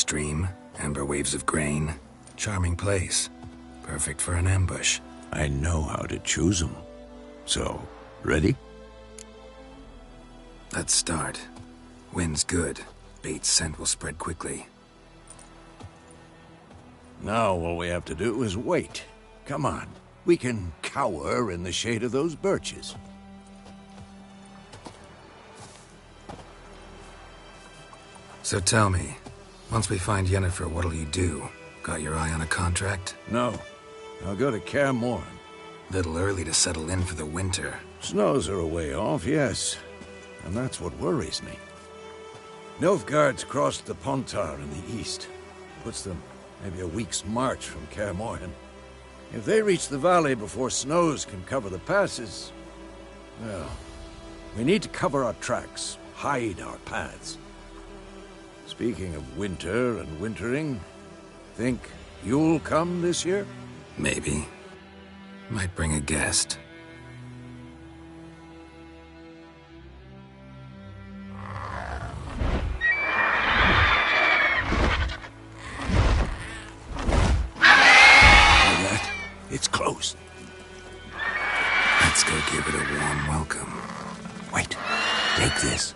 stream, amber waves of grain. Charming place. Perfect for an ambush. I know how to choose them. So, ready? Let's start. Wind's good. Bait's scent will spread quickly. Now all we have to do is wait. Come on. We can cower in the shade of those birches. So tell me, once we find Yennefer, what'll you do? Got your eye on a contract? No. I'll go to Kaer Morhen. Little early to settle in for the winter. Snows are a way off, yes. And that's what worries me. Nilfgaard's crossed the Pontar in the east. Puts them maybe a week's march from Kaer Morhen. If they reach the valley before snows can cover the passes, well, we need to cover our tracks, hide our paths. Speaking of winter and wintering, think you'll come this year? Maybe. Might bring a guest. It's close. Let's go give it a warm welcome. Wait, take this.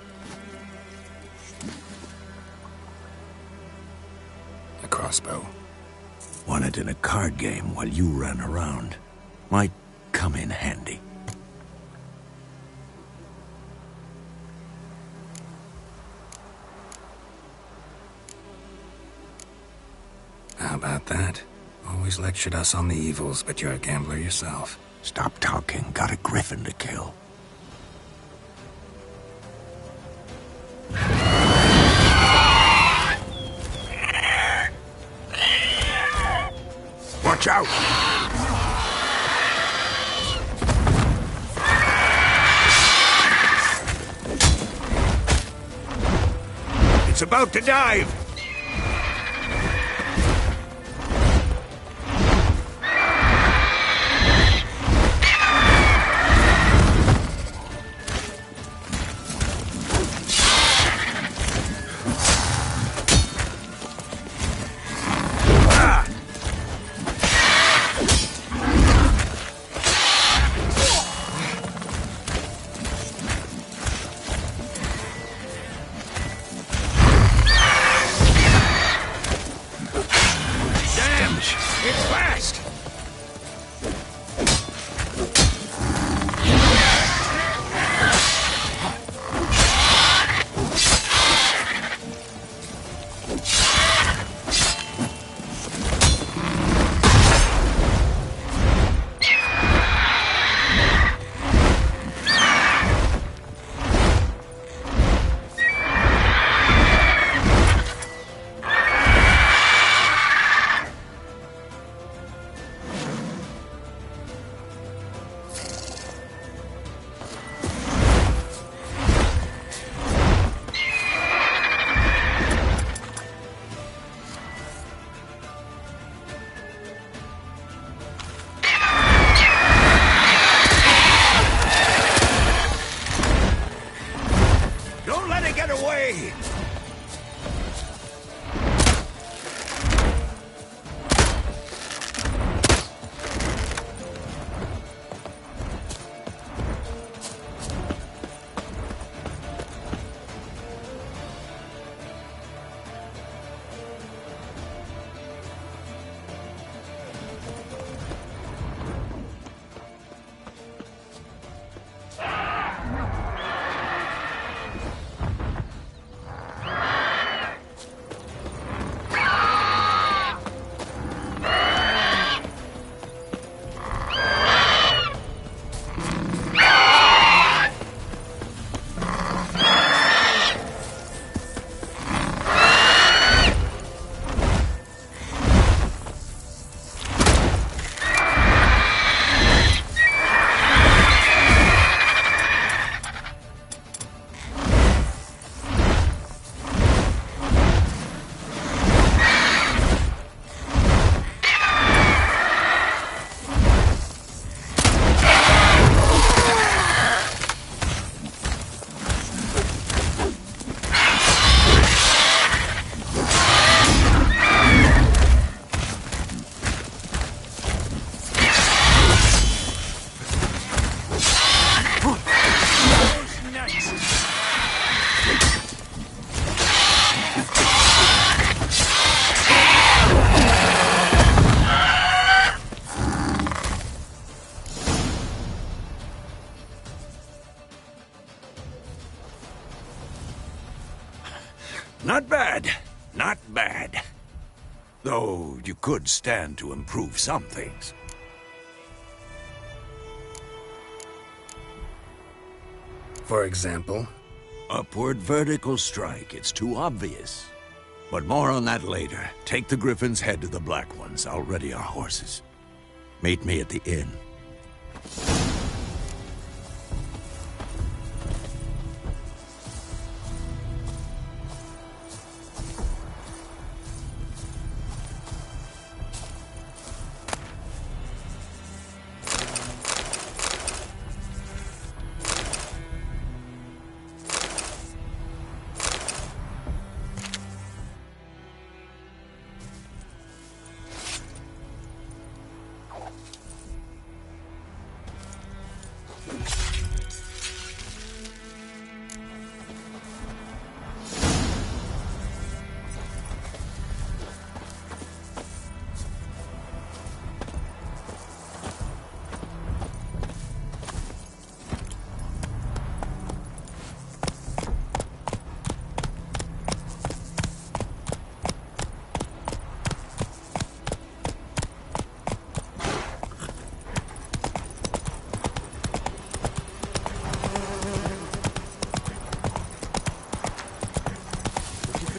A crossbow. Won it in a card game while you ran around. Might come in handy. How about that? Always lectured us on the evils, but you're a gambler yourself. Stop talking. Got a griffin to kill. Watch out! It's about to dive! Not bad. Not bad. Though you could stand to improve some things. For example? Upward vertical strike. It's too obvious. But more on that later. Take the Griffin's head to the Black Ones. I'll ready our horses. Meet me at the inn.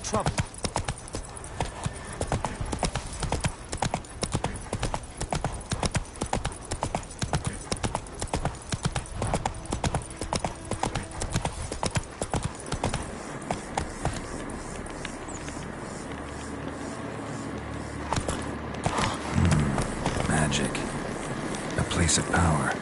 Trouble. Magic. A place of power.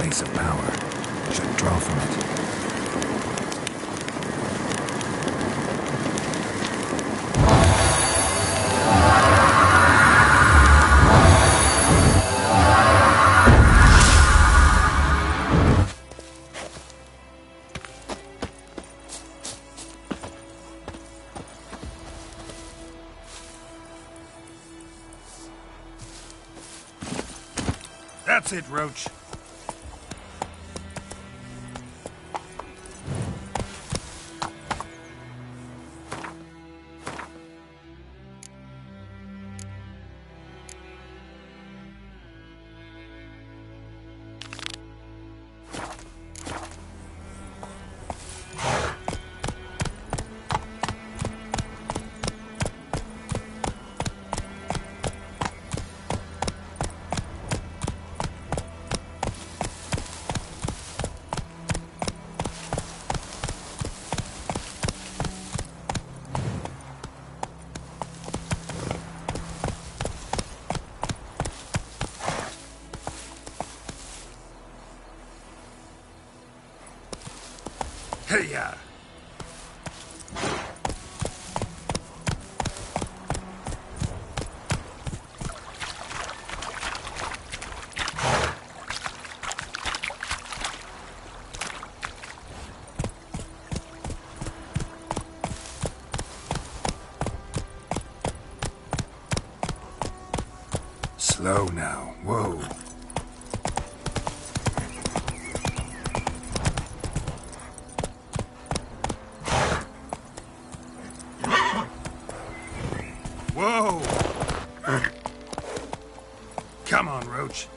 place of power. Should draw from it. That's it, Roach. Hey-ya! Slow now. Whoa. Whoa! Come on, Roach.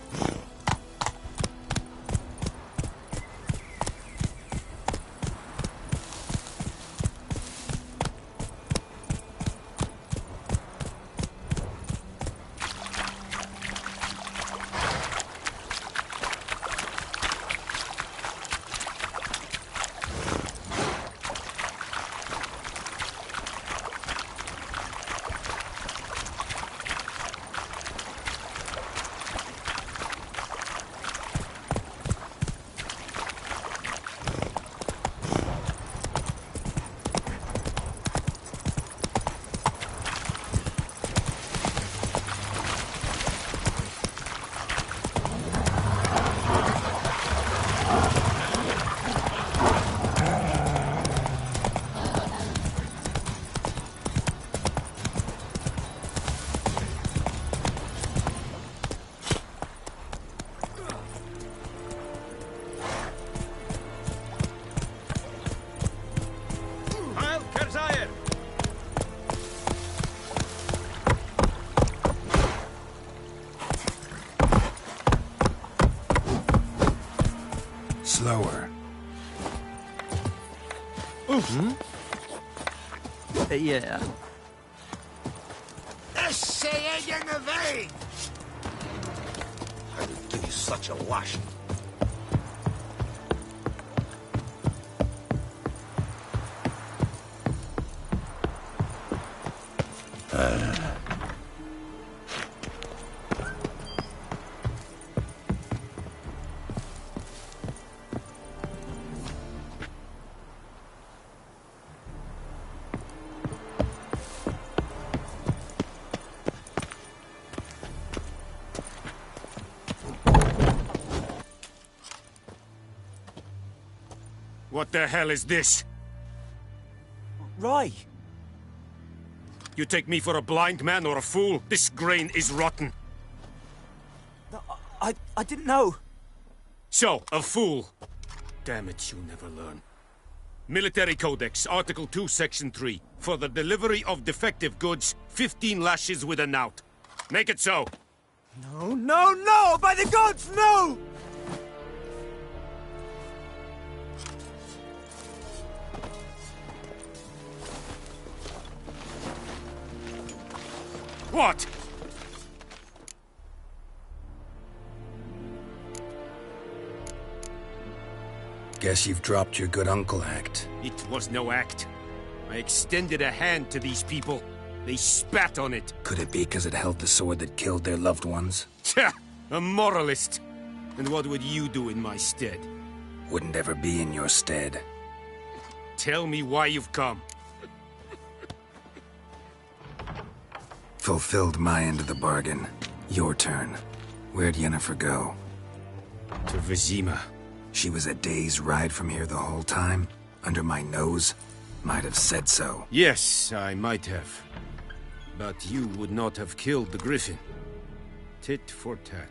Slower. Yeah. Essaying in the vein! I would give you such a wash. What the hell is this? Right. You take me for a blind man or a fool? This grain is rotten. I didn't know. So, a fool. Damn it, you never learn. Military Codex, Article 2, Section 3. For the delivery of defective goods, 15 lashes with a knout. Make it so. No, no, no! By the gods, no! What? Guess you've dropped your good uncle act. It was no act. I extended a hand to these people. They spat on it. Could it be because it held the sword that killed their loved ones? Tja, a moralist. And what would you do in my stead? Wouldn't ever be in your stead. Tell me why you've come. Fulfilled my end of the bargain. Your turn. Where'd Yennefer go? To Vizima. She was a day's ride from here the whole time? Under my nose? Might have said so. Yes, I might have. But you would not have killed the Griffin. Tit for tat.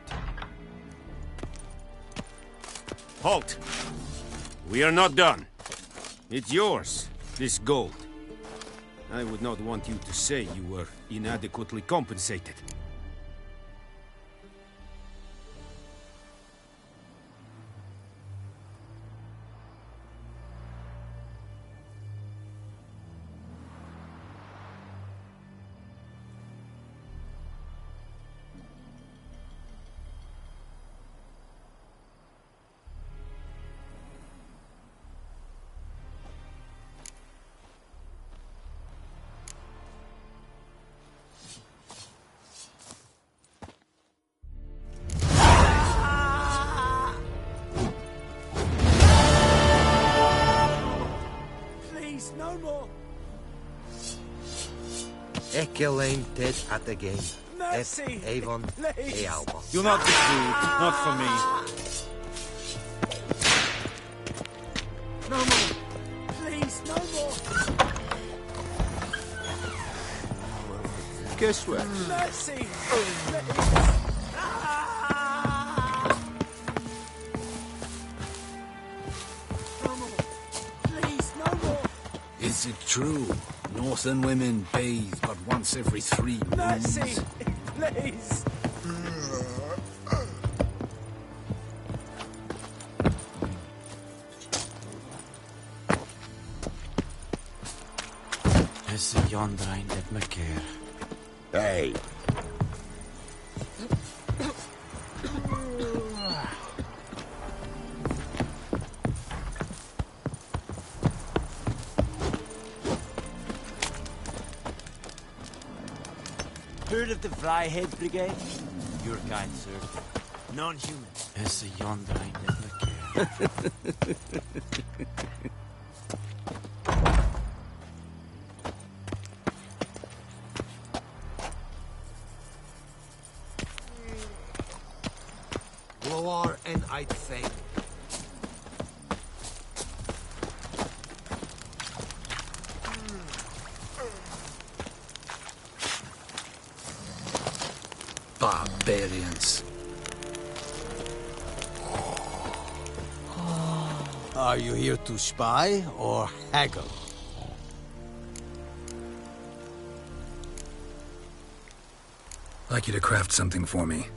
Halt! We are not done. It's yours, this gold. I would not want you to say you were inadequately compensated. Please, no more. Echelane dead at the game. Mercy. Avon Please. e Alba. You're not the food, not for me. No more. Please, no more. Guess what? Mercy. Please. No more. Please, no more. Is it true? Northern women bathe but once every 3 moons? Mercy. Please. Is yonder ein dat me keer. Hey. Heard of the Vryhead Brigade? Your kind, sir. Non-human. Is yonder ein dat me keer. Loar and I'd think. Barbarians. Are you here to spy or haggle? I'd like you to craft something for me.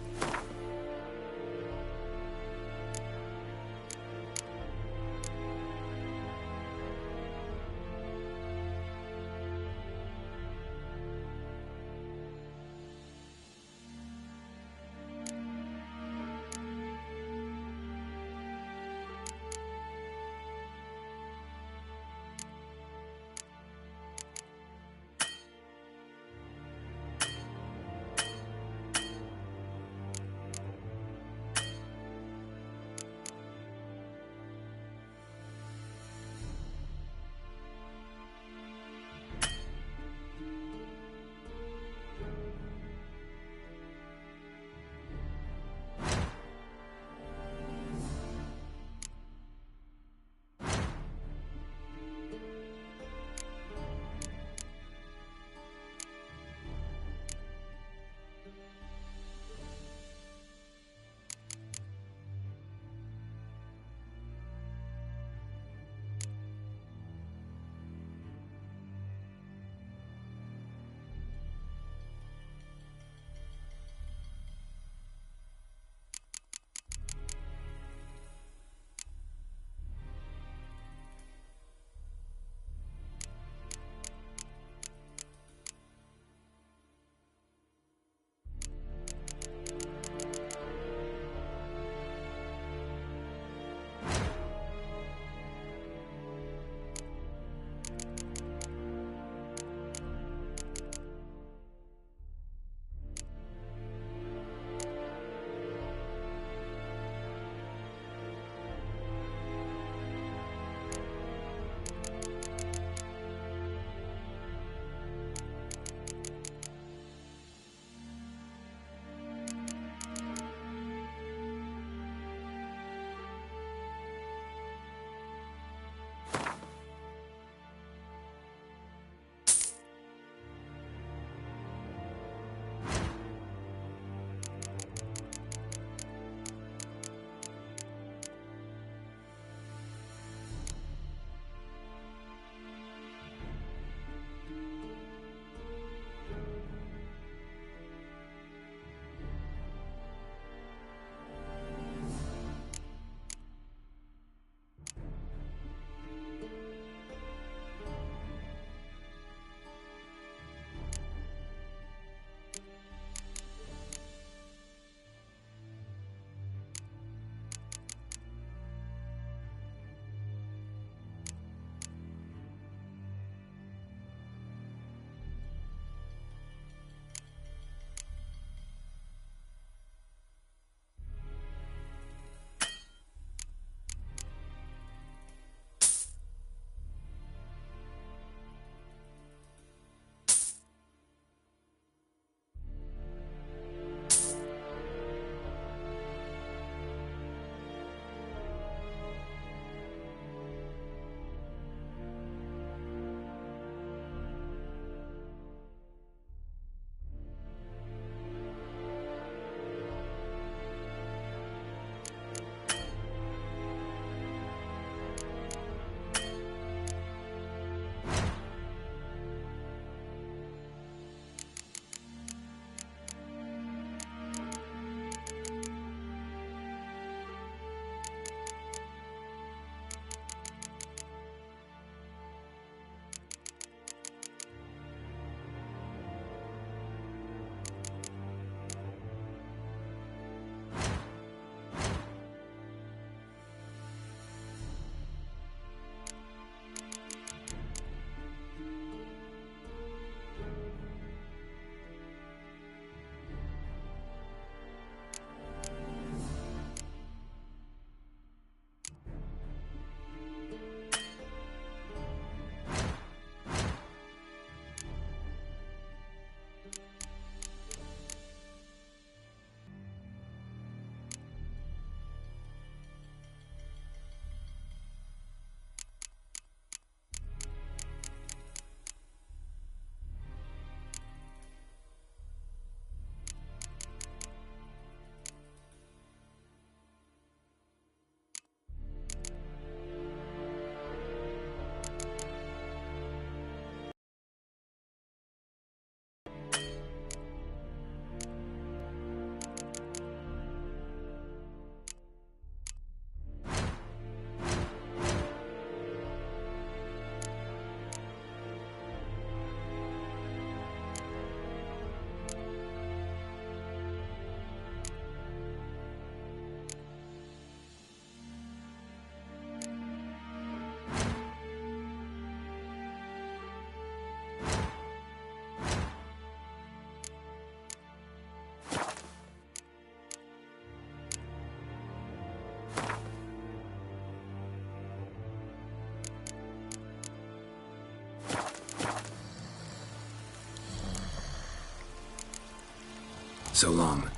So long.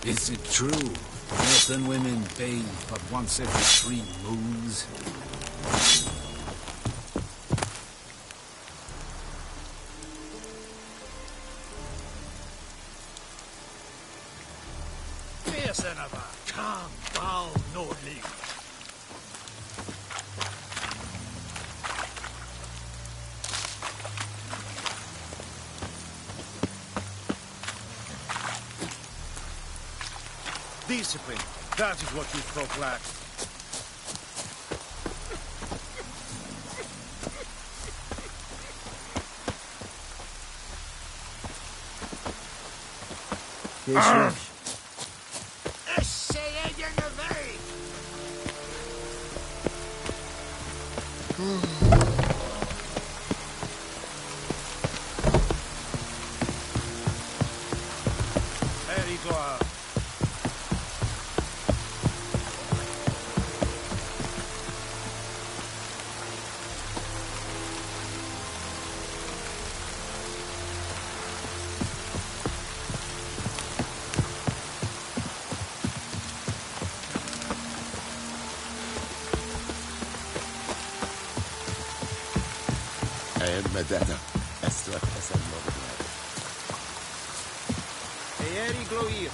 Is it true? Northern women bathe but once every 3 moons? Discipline. That is what you folk lack. Very good. Medetta. Esto es el nombre. Eeri Gloir.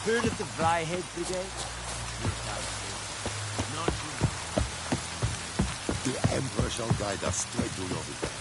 Heard of the Flyhead Brigade? The Emperor shall guide us straight to Novigrad.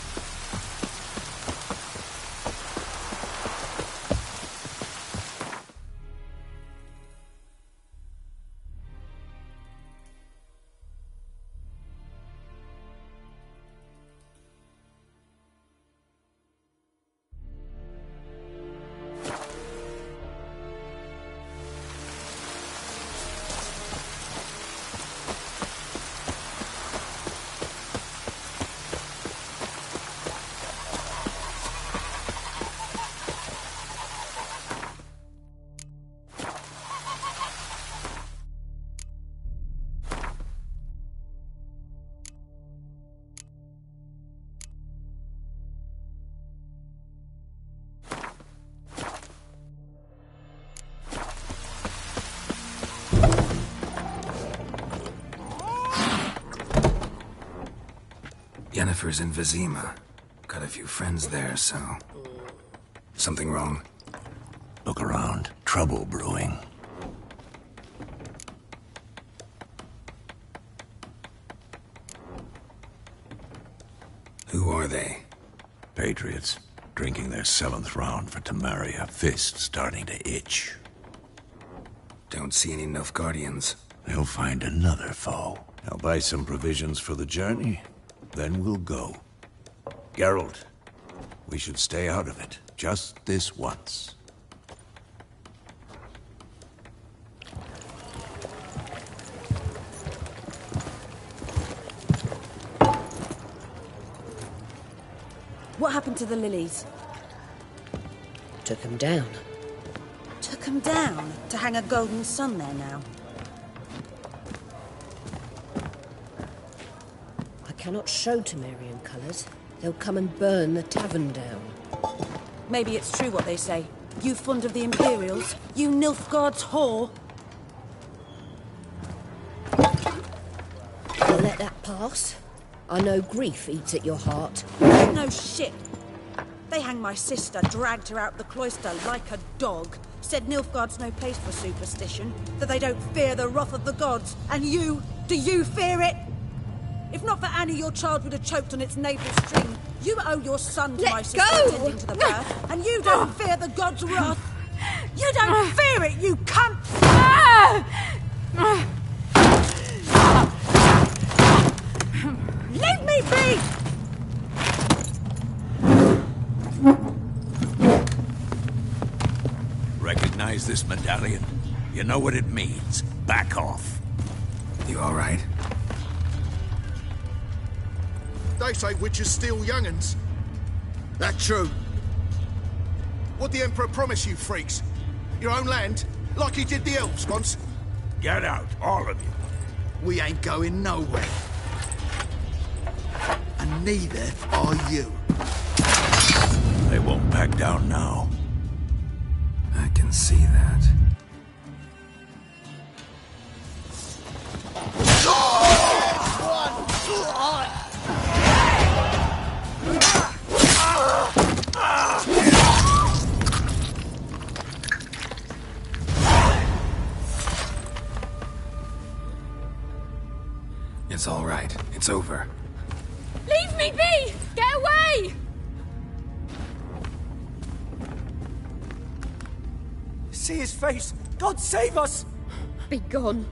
Yennefer's in Vizima. Got a few friends there, so... Something wrong? Look around. Trouble brewing. Who are they? Patriots. Drinking their 7th round for Temeria. Fist starting to itch. Don't see any Nilfgaardians. They'll find another foe. I'll buy some provisions for the journey. Then we'll go. Geralt, we should stay out of it. Just this once. What happened to the lilies? Took them down. Took them down? To hang a golden sun there now? I cannot show Temerian colours. They'll come and burn the tavern down. Maybe it's true what they say. You fond of the Imperials? You Nilfgaard's whore? I'll let that pass. I know grief eats at your heart. No shit. They hanged my sister, dragged her out the cloister like a dog. Said Nilfgaard's no place for superstition, that they don't fear the wrath of the gods. And you, do you fear it? If not for Annie, your child would have choked on its navel string. You owe your son to my sister attending to the birth, and you don't fear the gods' wrath. You don't fear it, you cunt! Leave me be! this medallion. You know what it means. Back off. You all right? They say witches steal young'uns. That true? What the Emperor promise you, freaks? Your own land? Like he did the elves once? Get out, all of you. We ain't going nowhere. And neither are you. They won't back down now. I can see that. It's all right. It's over. Leave me be! Get away! See his face! God save us! Be gone.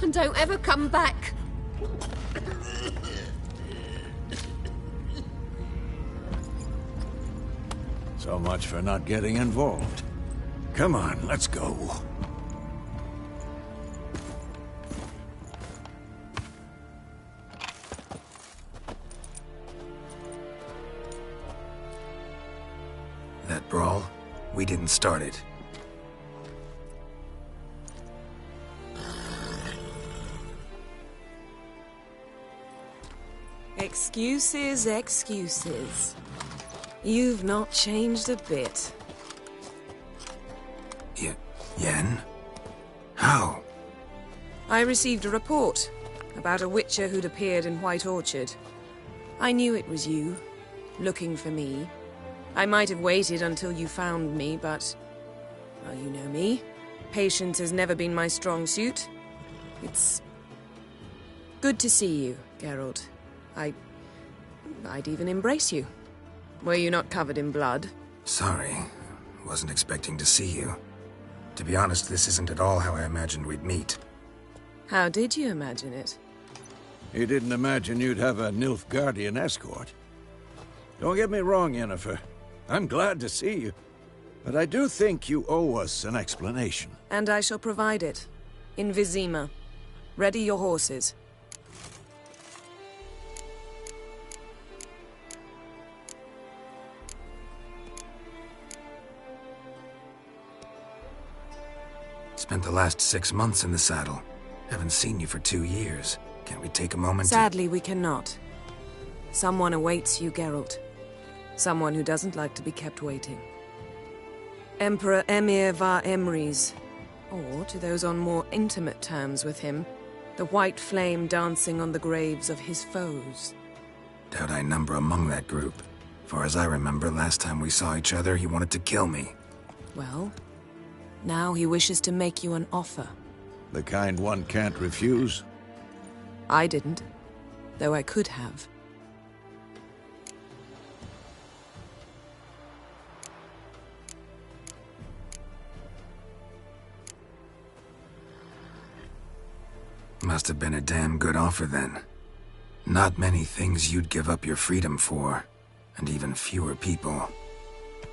And don't ever come back. So much for not getting involved. Come on, let's go. That brawl, we didn't start it. Excuses, excuses. You've not changed a bit. Yen? How? I received a report about a witcher who'd appeared in White Orchard. I knew it was you, looking for me. I might have waited until you found me, but... well, you know me. Patience has never been my strong suit. It's... good to see you, Geralt. I'd even embrace you. Were you not covered in blood? Sorry. Wasn't expecting to see you. To be honest, this isn't at all how I imagined we'd meet. How did you imagine it? You didn't imagine you'd have a Nilfgaardian escort. Don't get me wrong, Yennefer. I'm glad to see you. But I do think you owe us an explanation. And I shall provide it. In Vizima. Ready your horses. Spent the last 6 months in the saddle. Haven't seen you for 2 years. Can't we take a moment Sadly, we cannot. Someone awaits you, Geralt. Someone who doesn't like to be kept waiting. Emperor Emir var Emreis. Or, to those on more intimate terms with him, the white flame dancing on the graves of his foes. Doubt I number among that group. Far as I remember, last time we saw each other, he wanted to kill me. Well, now he wishes to make you an offer. The kind one can't refuse? I didn't, though I could have. Must have been a damn good offer then. Not many things you'd give up your freedom for, and even fewer people.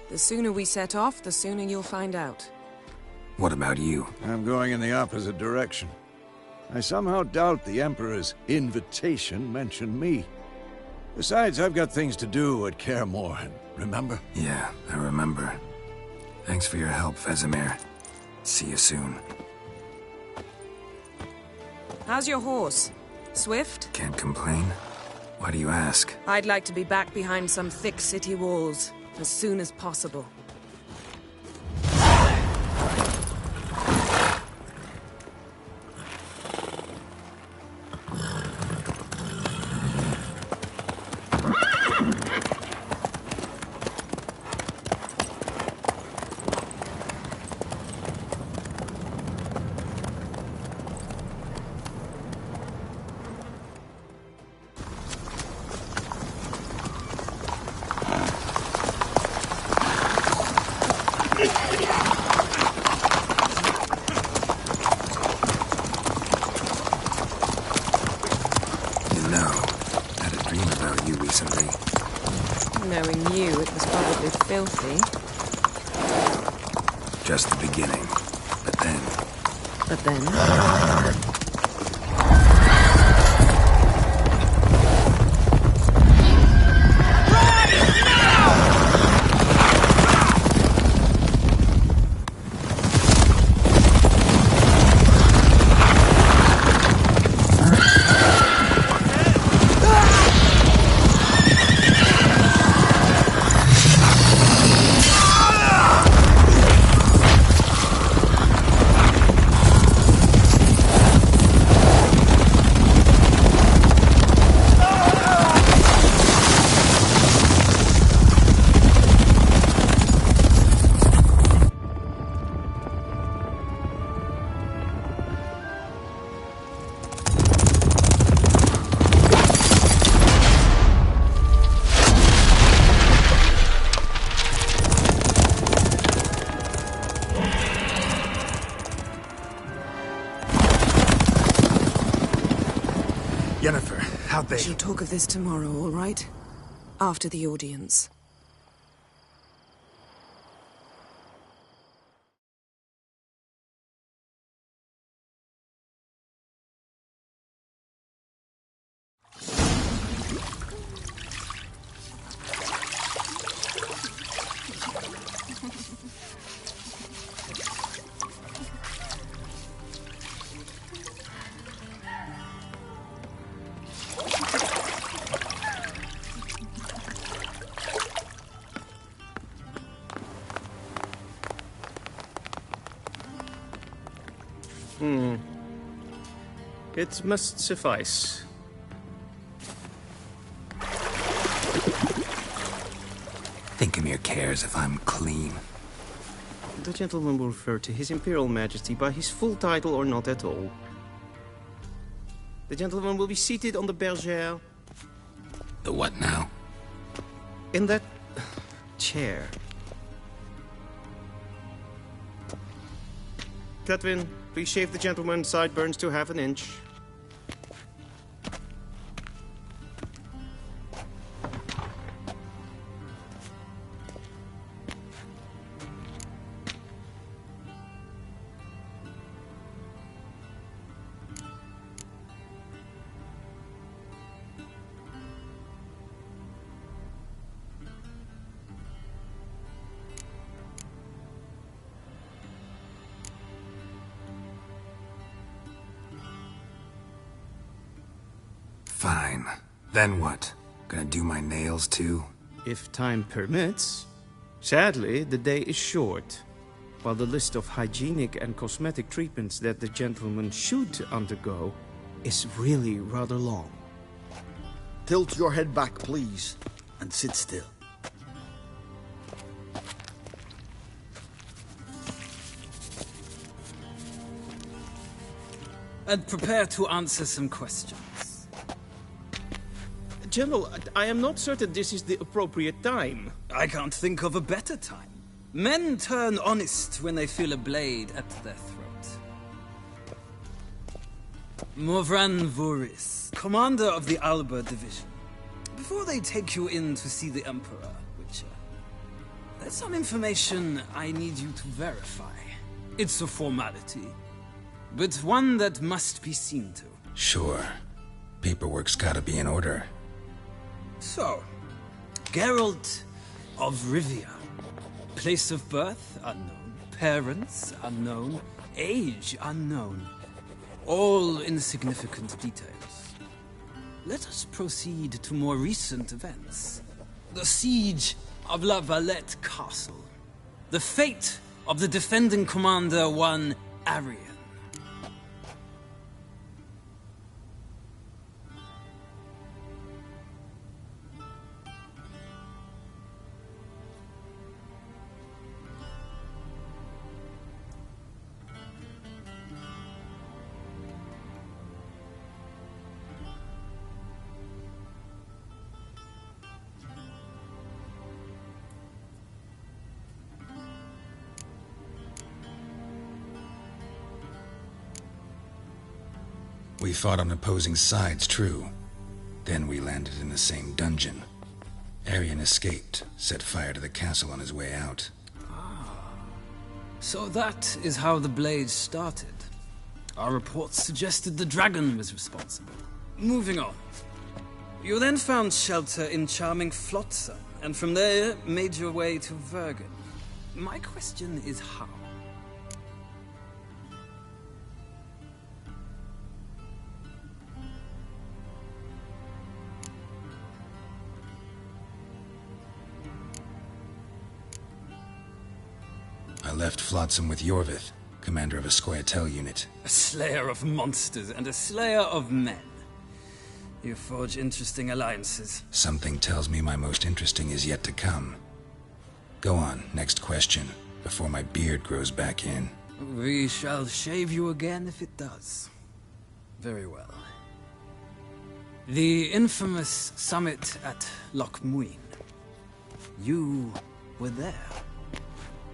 The sooner we set off, the sooner you'll find out. What about you? I'm going in the opposite direction. I somehow doubt the Emperor's invitation mentioned me. Besides, I've got things to do at Kaer Morhen, remember? Yeah, I remember. Thanks for your help, Vesemir. See you soon. How's your horse? Swift? Can't complain. Why do you ask? I'd like to be back behind some thick city walls, as soon as possible. Knowing you, it was probably filthy. Just the beginning. then? But then... Yennefer, how'd they... We'll talk of this tomorrow, all right? After the audience. It must suffice. Thinkamere cares if I'm clean. The gentleman will refer to His Imperial Majesty by his full title or not at all. The gentleman will be seated on the bergère. The what now? In that... chair. Cletwin, please shave the gentleman's sideburns to half an inch. Fine. Then what? Gonna do my nails too? If time permits. Sadly, the day is short, while the list of hygienic and cosmetic treatments that the gentleman should undergo is really rather long. Tilt your head back, please, and sit still. And prepare to answer some questions. General, I am not certain this is the appropriate time. I can't think of a better time. Men turn honest when they feel a blade at their throat. Morvran Voorhis, commander of the Alba Division. Before they take you in to see the Emperor, Witcher, there's some information I need you to verify. It's a formality, but one that must be seen to. Sure. Paperwork's gotta be in order. So, Geralt of Rivia. Place of birth, unknown. Parents, unknown. Age, unknown. All insignificant details. Let us proceed to more recent events. The siege of La Valette Castle. The fate of the defending commander, one Arian. We fought on opposing sides, true. Then we landed in the same dungeon. Arian escaped, set fire to the castle on his way out. So that is how the Blade started. Our reports suggested the dragon was responsible. Moving on. You then found shelter in charming Flotsam, and from there made your way to Vergen. My question is how? I left Flotsam with Yorvith, commander of a Scoia'tael unit. A slayer of monsters and a slayer of men. You forge interesting alliances. Something tells me my most interesting is yet to come. Go on, next question, before my beard grows back in. We shall shave you again if it does. Very well. The infamous summit at Loch Muin. You were there.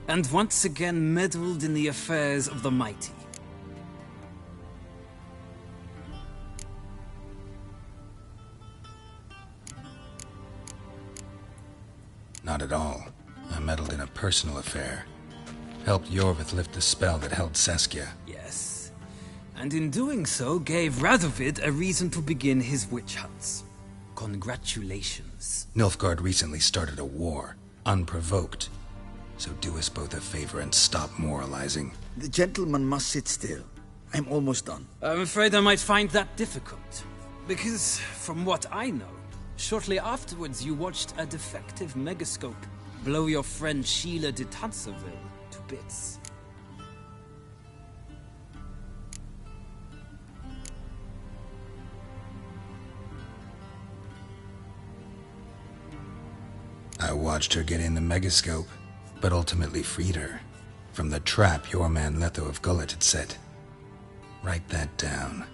And once again meddled in the affairs of the mighty. Not at all. I meddled in a personal affair. Helped Yorvith lift the spell that held Saskia. Yes. And in doing so, gave Radovid a reason to begin his witch hunts. Congratulations. Nilfgaard recently started a war, unprovoked. So do us both a favor and stop moralizing. The gentleman must sit still. I'm almost done. I'm afraid I might find that difficult. Because, from what I know, shortly afterwards you watched a defective megascope blow your friend Sheila de Tanserville to bits. I watched her get in the megascope, but ultimately freed her from the trap your man Letho of Gullet had set. Write that down.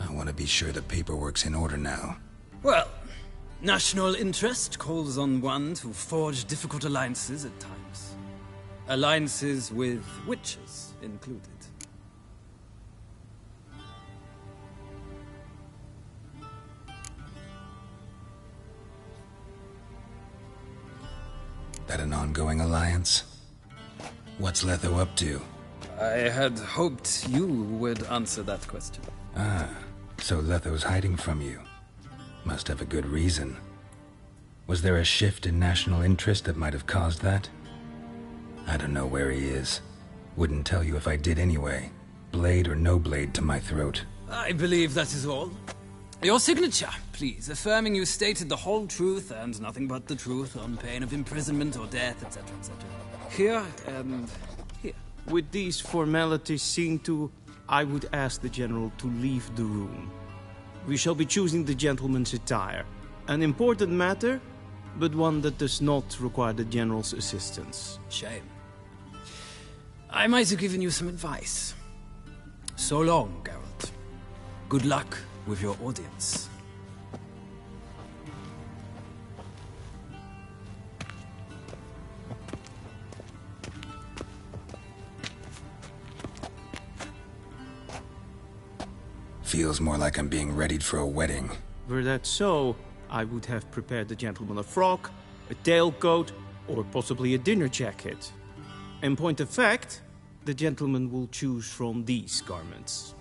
I want to be sure the paperwork's in order now. Well, national interest calls on one to forge difficult alliances at times. Alliances with witches included. That an ongoing alliance? What's Letho up to? I had hoped you would answer that question. Ah, so Letho's hiding from you. Must have a good reason. Was there a shift in national interest that might have caused that? I don't know where he is. Wouldn't tell you if I did anyway. Blade or no blade to my throat. I believe that is all. Your signature, please, affirming you stated the whole truth and nothing but the truth on pain of imprisonment or death, etc., etc. Here and here. With these formalities seen to, I would ask the General to leave the room. We shall be choosing the gentleman's attire. An important matter, but one that does not require the General's assistance. Shame. I might have given you some advice. So long, Geralt. Good luck with your audience. Feels more like I'm being readied for a wedding. Were that so, I would have prepared the gentleman a frock, a tailcoat, or possibly a dinner jacket. In point of fact, the gentleman will choose from these garments.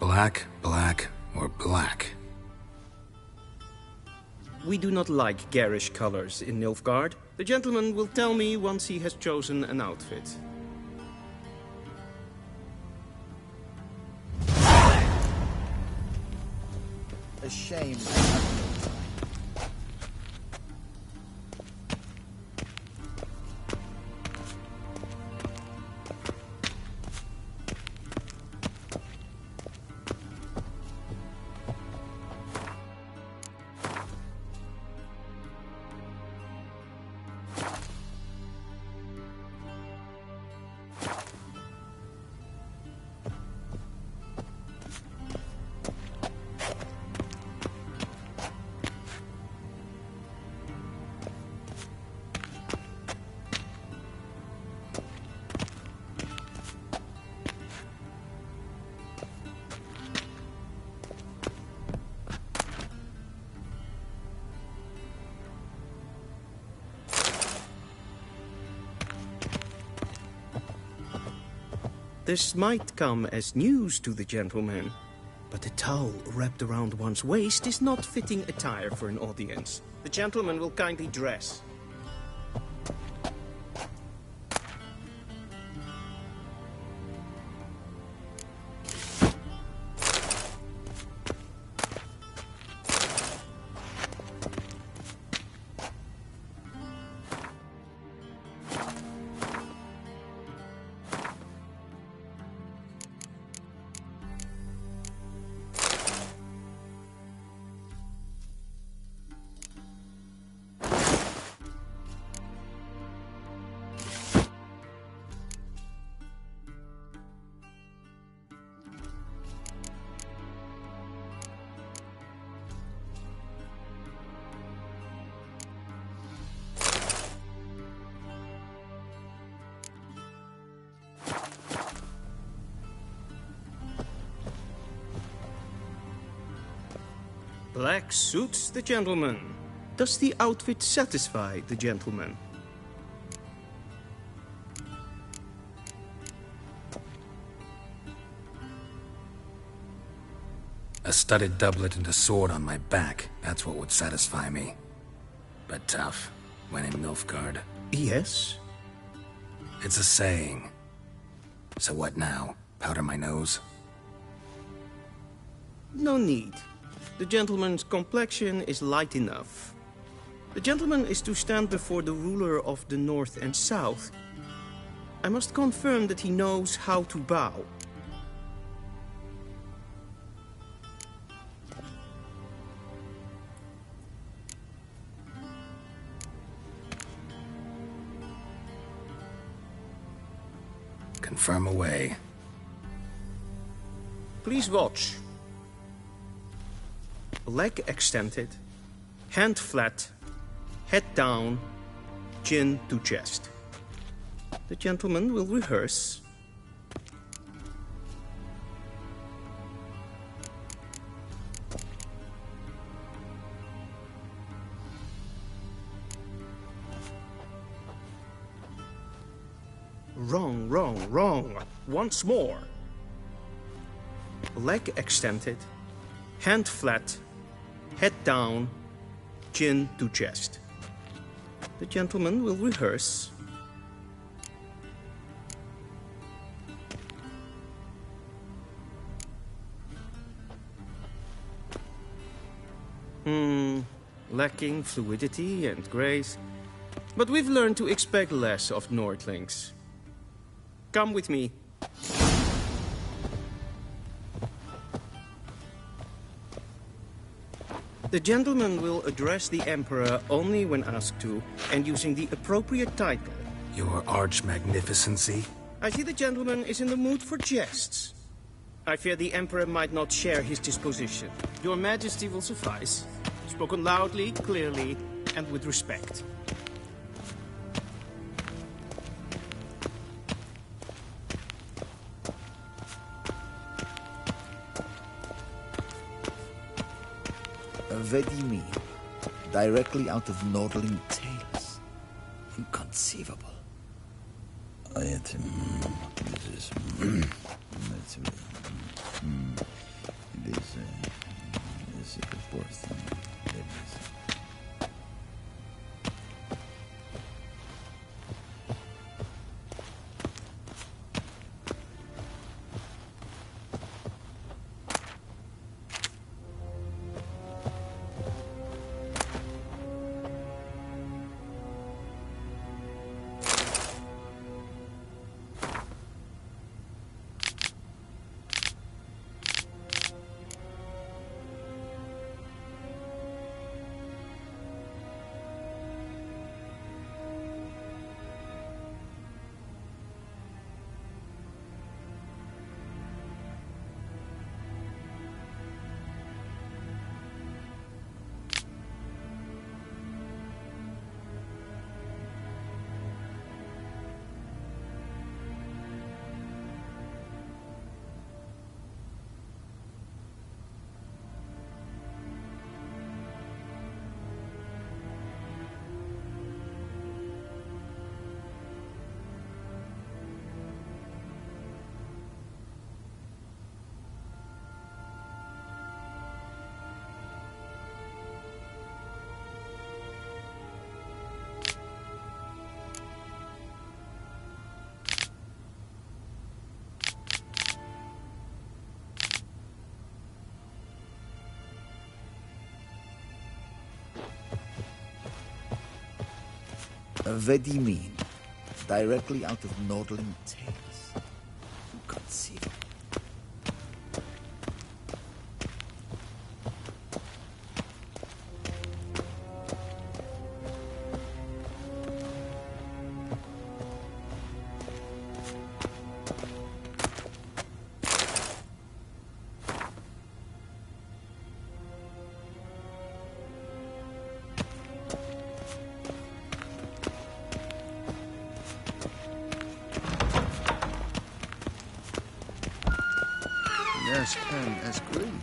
Black, black, or black? We do not like garish colors in Nilfgaard. The gentleman will tell me once he has chosen an outfit. A shame. This might come as news to the gentleman, but a towel wrapped around one's waist is not fitting attire for an audience. The gentleman will kindly dress. Black suits the gentleman. Does the outfit satisfy the gentleman? A studded doublet and a sword on my back, that's what would satisfy me. But tough, when in Nilfgaard. Yes? It's a saying. So what now? Powder my nose? No need. The gentleman's complexion is light enough. The gentleman is to stand before the ruler of the North and South. I must confirm that he knows how to bow. Confirm away. Please watch. Leg extended, hand flat, head down, chin to chest. The gentleman will rehearse. Wrong, wrong, wrong. Once more. Leg extended, hand flat, head down, chin to chest. The gentleman will rehearse. Lacking fluidity and grace. But we've learned to expect less of Nordlings. Come with me. The gentleman will address the Emperor only when asked to, and using the appropriate title. Your Arch-Magnificency? I see the gentleman is in the mood for jests. I fear the Emperor might not share his disposition. Your Majesty will suffice. Spoken loudly, clearly, and with respect. Vedimi, directly out of Nordling tales. Inconceivable. This is... This reports... Vedimin, directly out of Nordling tales. Inconceivable. Yes, pen as green.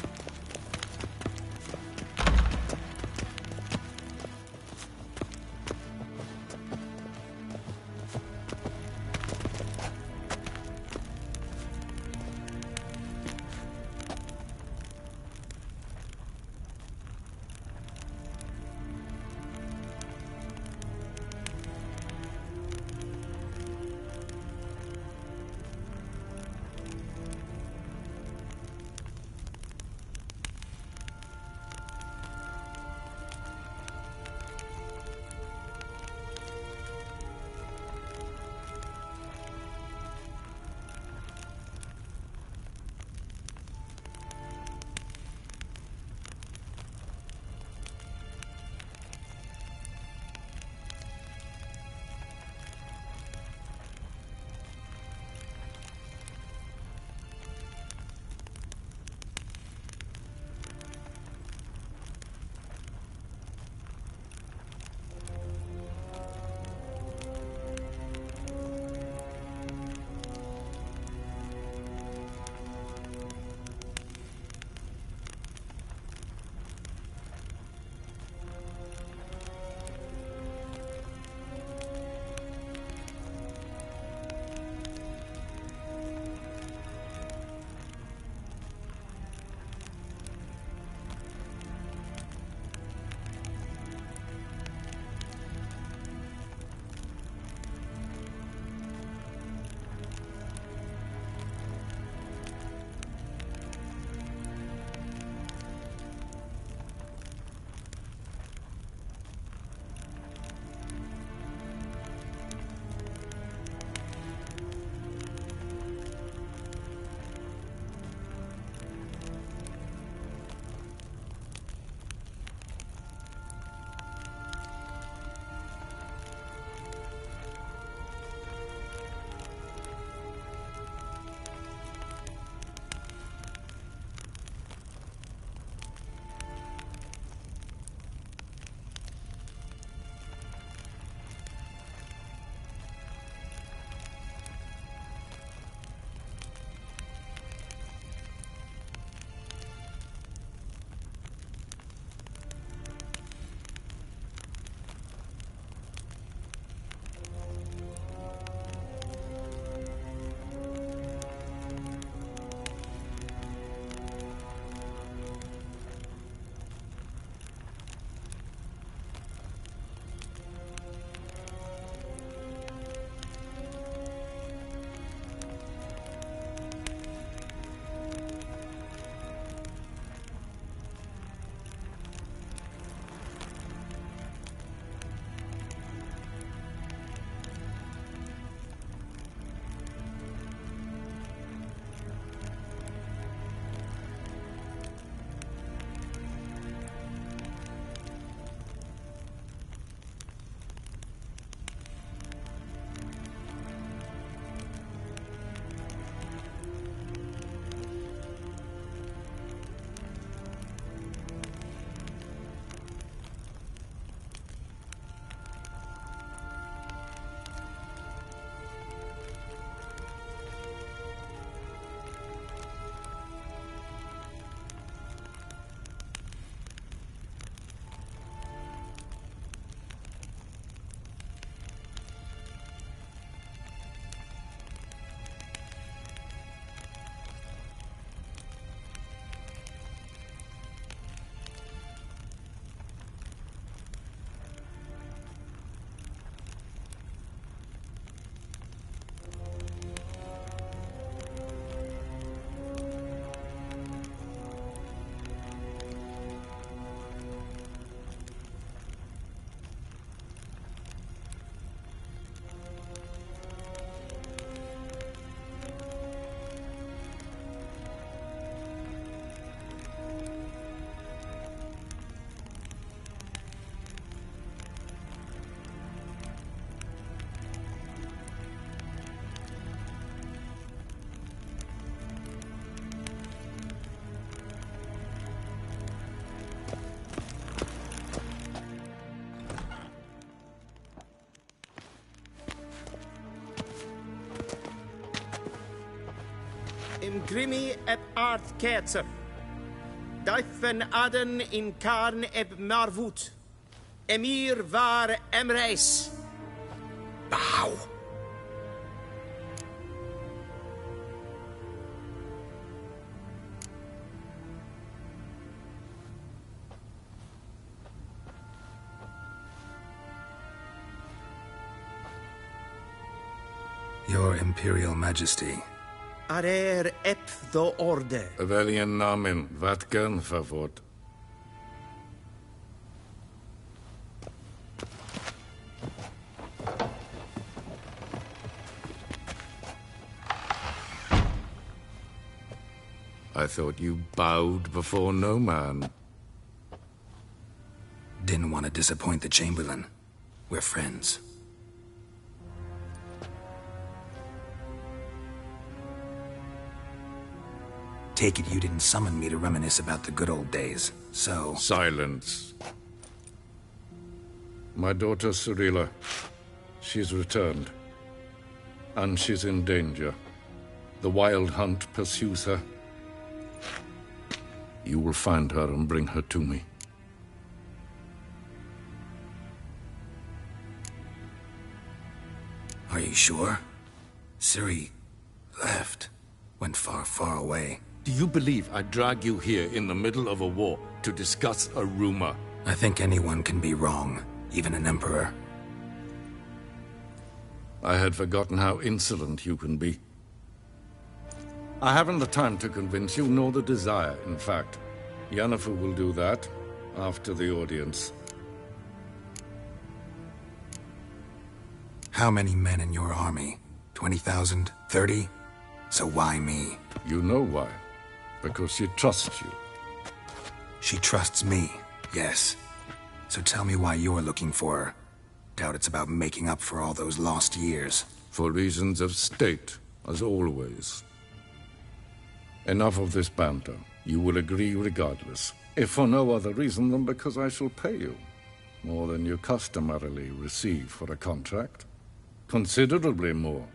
im grimi eb art ketzer. Daifen aden in karn eb marvut. Emir var emreis. Bow. Your Imperial Majesty. Arer ep do orde. Weljen namen, wat kan favort? I thought you bowed before no man. Didn't want to disappoint the Chamberlain. We're friends. Take it you didn't summon me to reminisce about the good old days, so... Silence. My daughter Cirilla, she's returned. And she's in danger. The Wild Hunt pursues her. You will find her and bring her to me. Are you sure? Ciri left. Went far, far away. Do you believe I drag you here in the middle of a war to discuss a rumor? I think anyone can be wrong, even an emperor. I had forgotten how insolent you can be. I haven't the time to convince you, nor the desire, in fact. Yennefer will do that after the audience. How many men in your army? 20,000? 30? So why me? You know why. Because she trusts you. She trusts me, yes. So tell me why you're looking for her. Doubt it's about making up for all those lost years. For reasons of state, as always. Enough of this banter. You will agree regardless. If for no other reason than because I shall pay you. More than you customarily receive for a contract. Considerably more.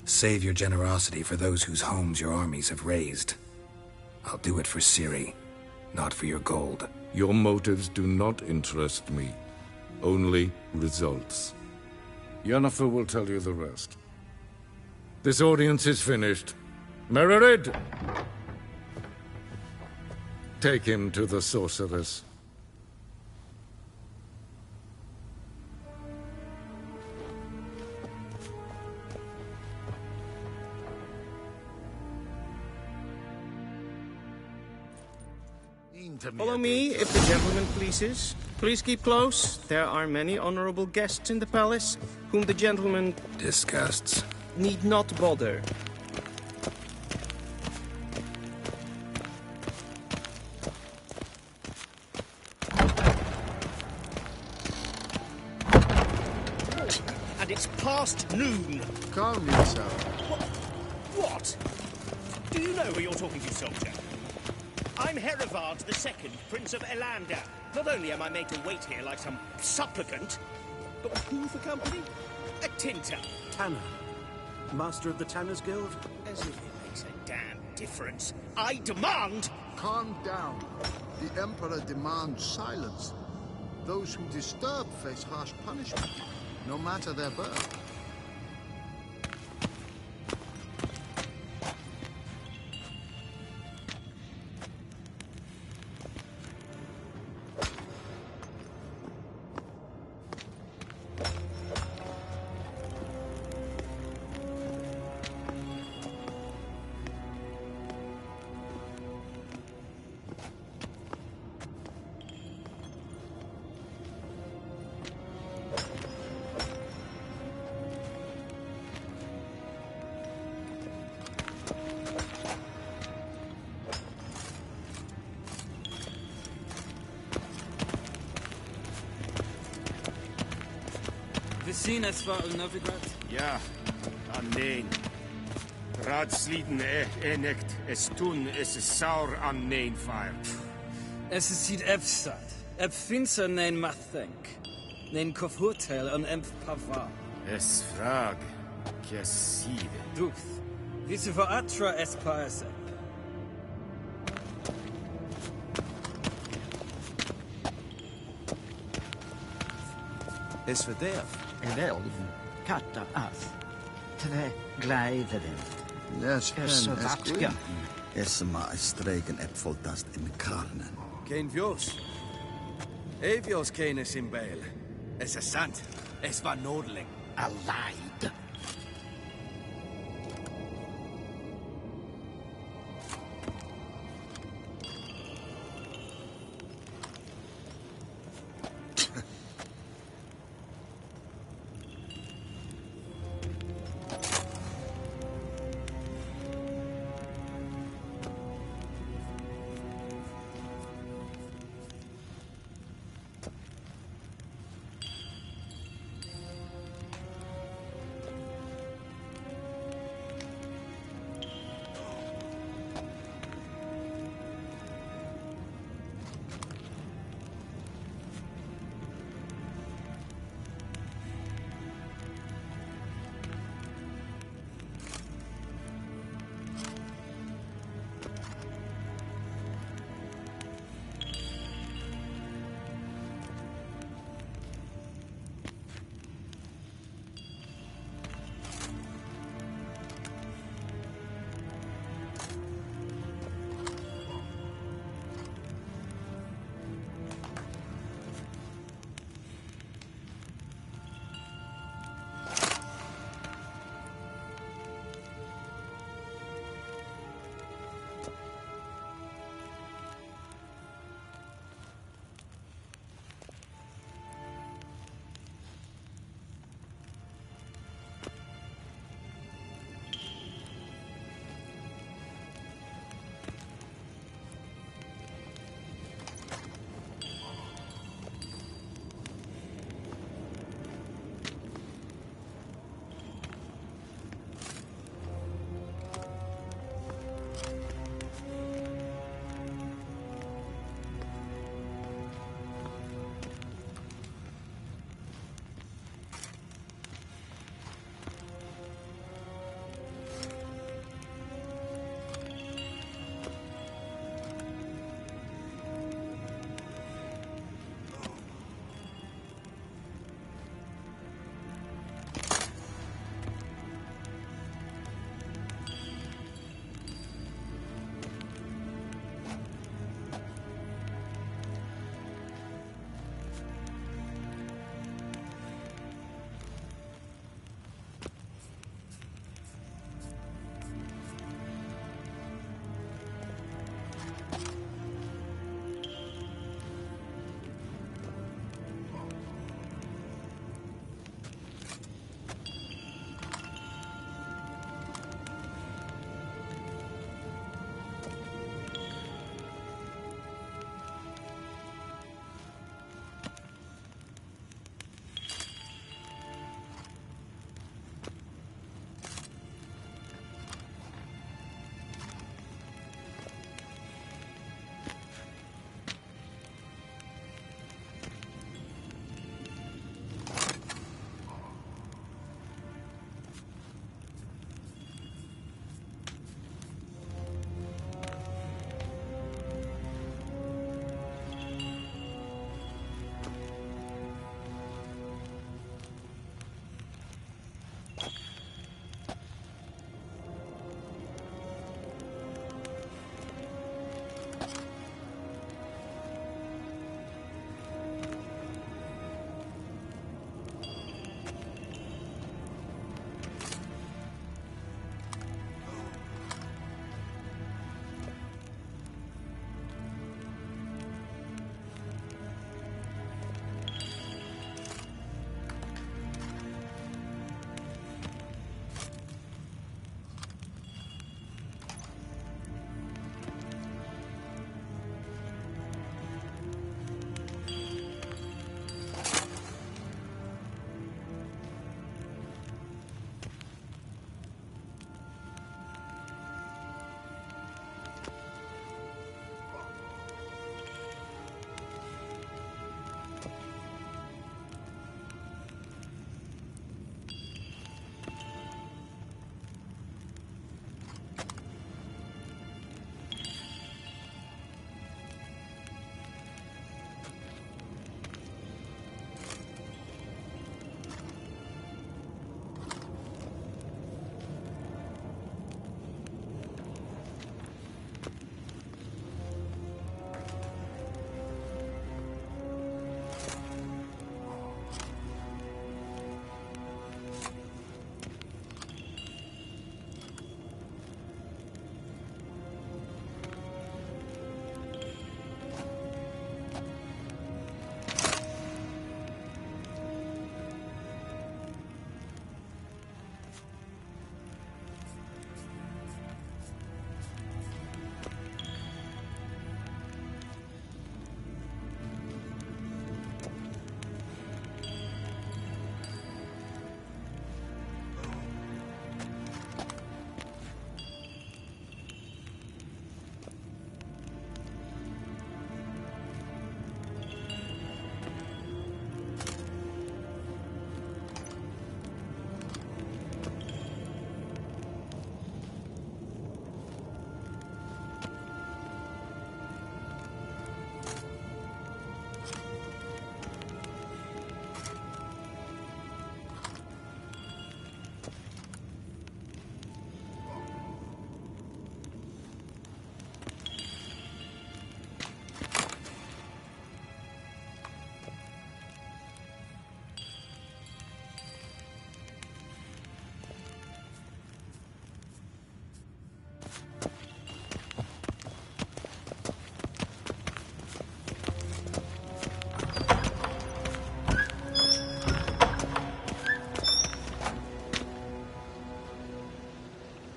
Save your generosity for those whose homes your armies have razed. I'll do it for Ciri, not for your gold. Your motives do not interest me. Only results. Yennefer will tell you the rest. This audience is finished. Mererid! Take him to the sorceress. Follow me, if the gentleman pleases. Please keep close. There are many honorable guests in the palace, whom the gentleman... disgusts. ...need not bother. And it's past noon. Calm yourself. What? Do you know who you're talking to, soldier? I'm Herivard II, Prince of Elander. Not only am I made to wait here like some supplicant, but who for company? A tinter. Tanner. Master of the Tanners Guild? As if it makes a damn difference. I demand... Calm down. The Emperor demands silence. Those who disturb face harsh punishment, no matter their birth. Seen as far as Novigrad? Ja, an den. Raadsliden enecht, es tun, es is saur an nein fire. Es is sied Epstad. Ep finser nein mathenk. Nein kofhotel an emp pavar. Es frag, kes side. Duth. Visse for atra es paesep. Es verderf. Elven, katter af. Tre gleiveren. Yes, Es vatske. Es ma stregen epfoltast in karnen. Kein Vios. Evios kenes in Baal. Es is sant. Es war Nordling. Allied.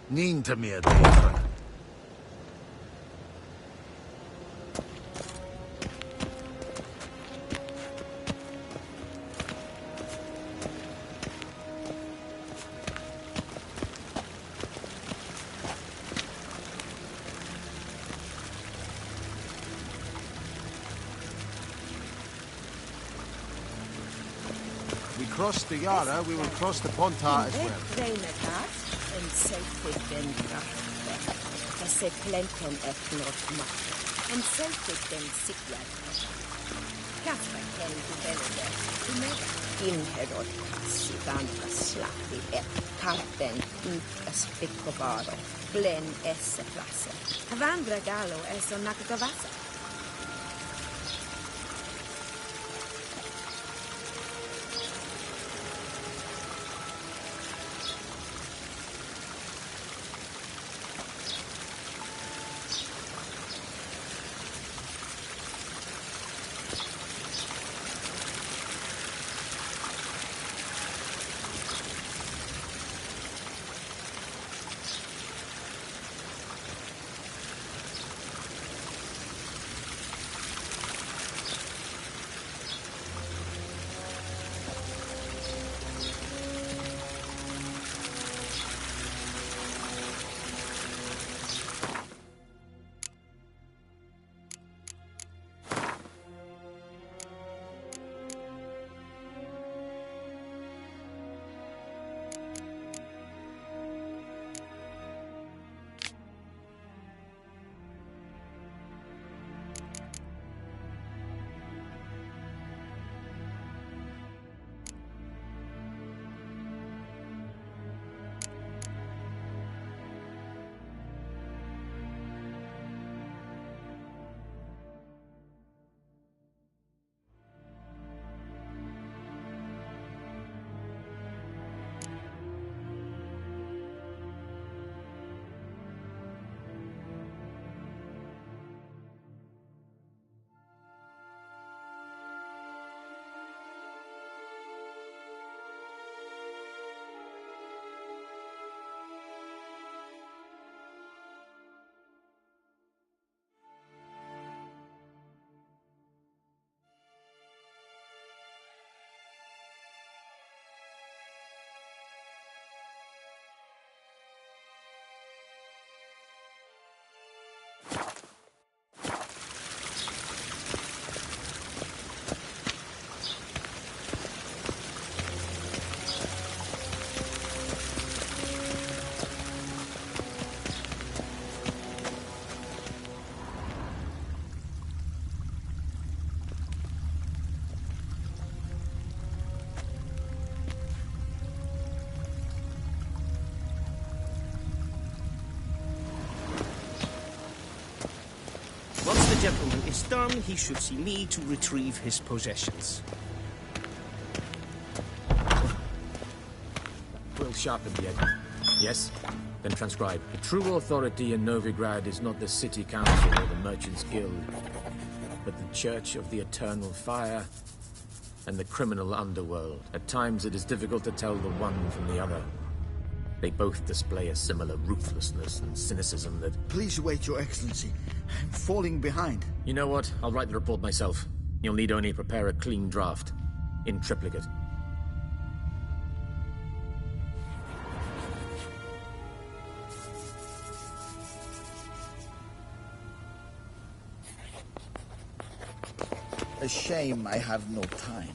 Nin ta med det. Cross the Yara, we will cross the Pontar as well. En selvfitten krafte. Esse plenten etnot macht. En selvfitten siklat. Kasper ken du velge. Umega. Inherod kasivanta slappi et karten ukas piccobaro. Glen esse place. Avandra galo eso nakagavasa. Once the gentleman is done, he should see me to retrieve his possessions. Quill sharpened yet. Yes? Then transcribe. The true authority in Novigrad is not the city council or the merchants' guild, but the Church of the Eternal Fire and the criminal underworld. At times it is difficult to tell the one from the other. They both display a similar ruthlessness and cynicism that... Please wait, Your Excellency. I'm falling behind. You know what? I'll write the report myself. You'll need only prepare a clean draft. In triplicate. A shame I have no time.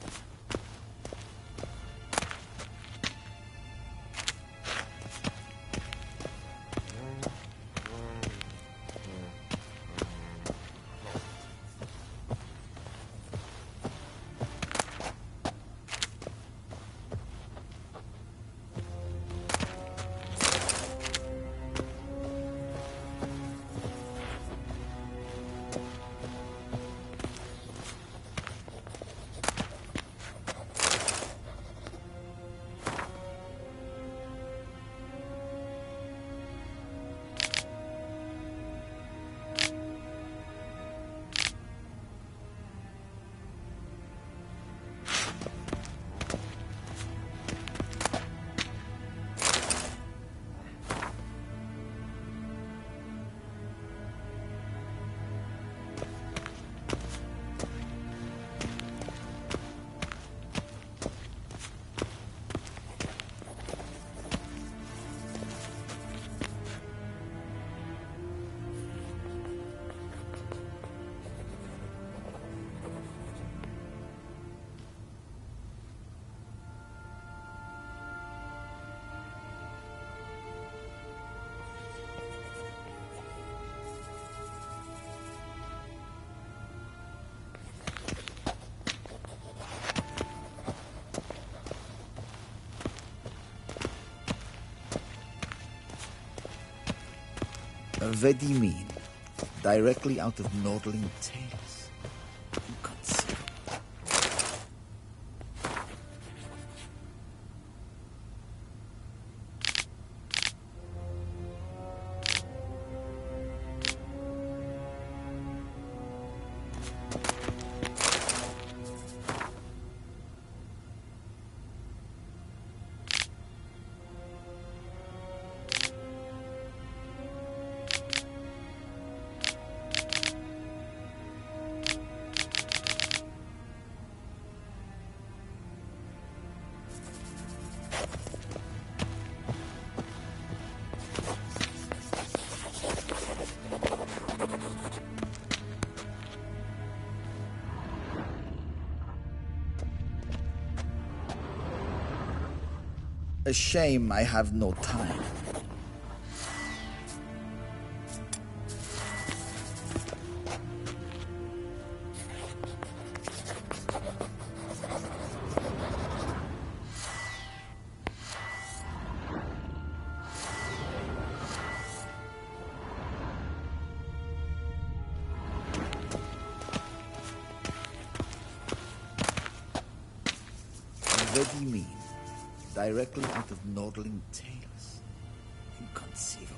What do you mean? Directly out of Nordling tales. Inconceivable. A shame I have no time. What do you mean? Directly out of Nordling tales. Inconceivable.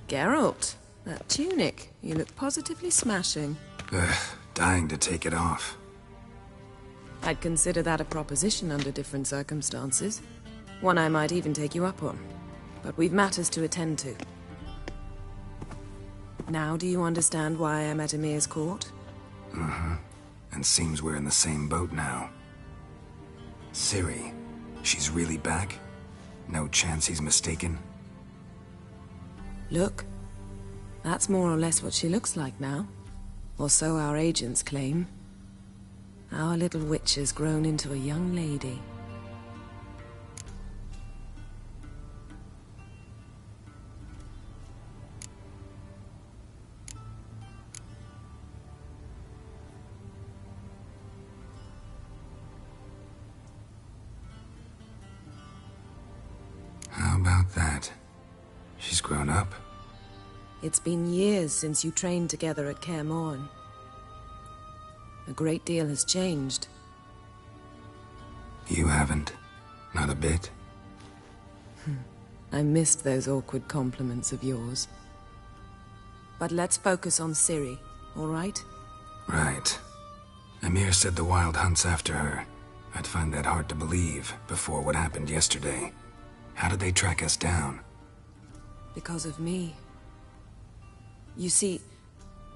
Geralt, that tunic. You look positively smashing. Dying to take it off. I'd consider that a proposition under different circumstances. One I might even take you up on. But we've matters to attend to. Now do you understand why I'm at Emir's court? Mm-hmm. And seems we're in the same boat now. Ciri, she's really back? No chance he's mistaken? Look, that's more or less what she looks like now. Or so our agents claim. Our little witch has grown into a young lady. How about that? She's grown up. It's been years since you trained together at Kaer Morhen. A great deal has changed. You haven't? Not a bit? I missed those awkward compliments of yours. But let's focus on Ciri, all right? Right. Emir said the Wild Hunt's after her. I'd find that hard to believe before what happened yesterday. How did they track us down? Because of me. You see,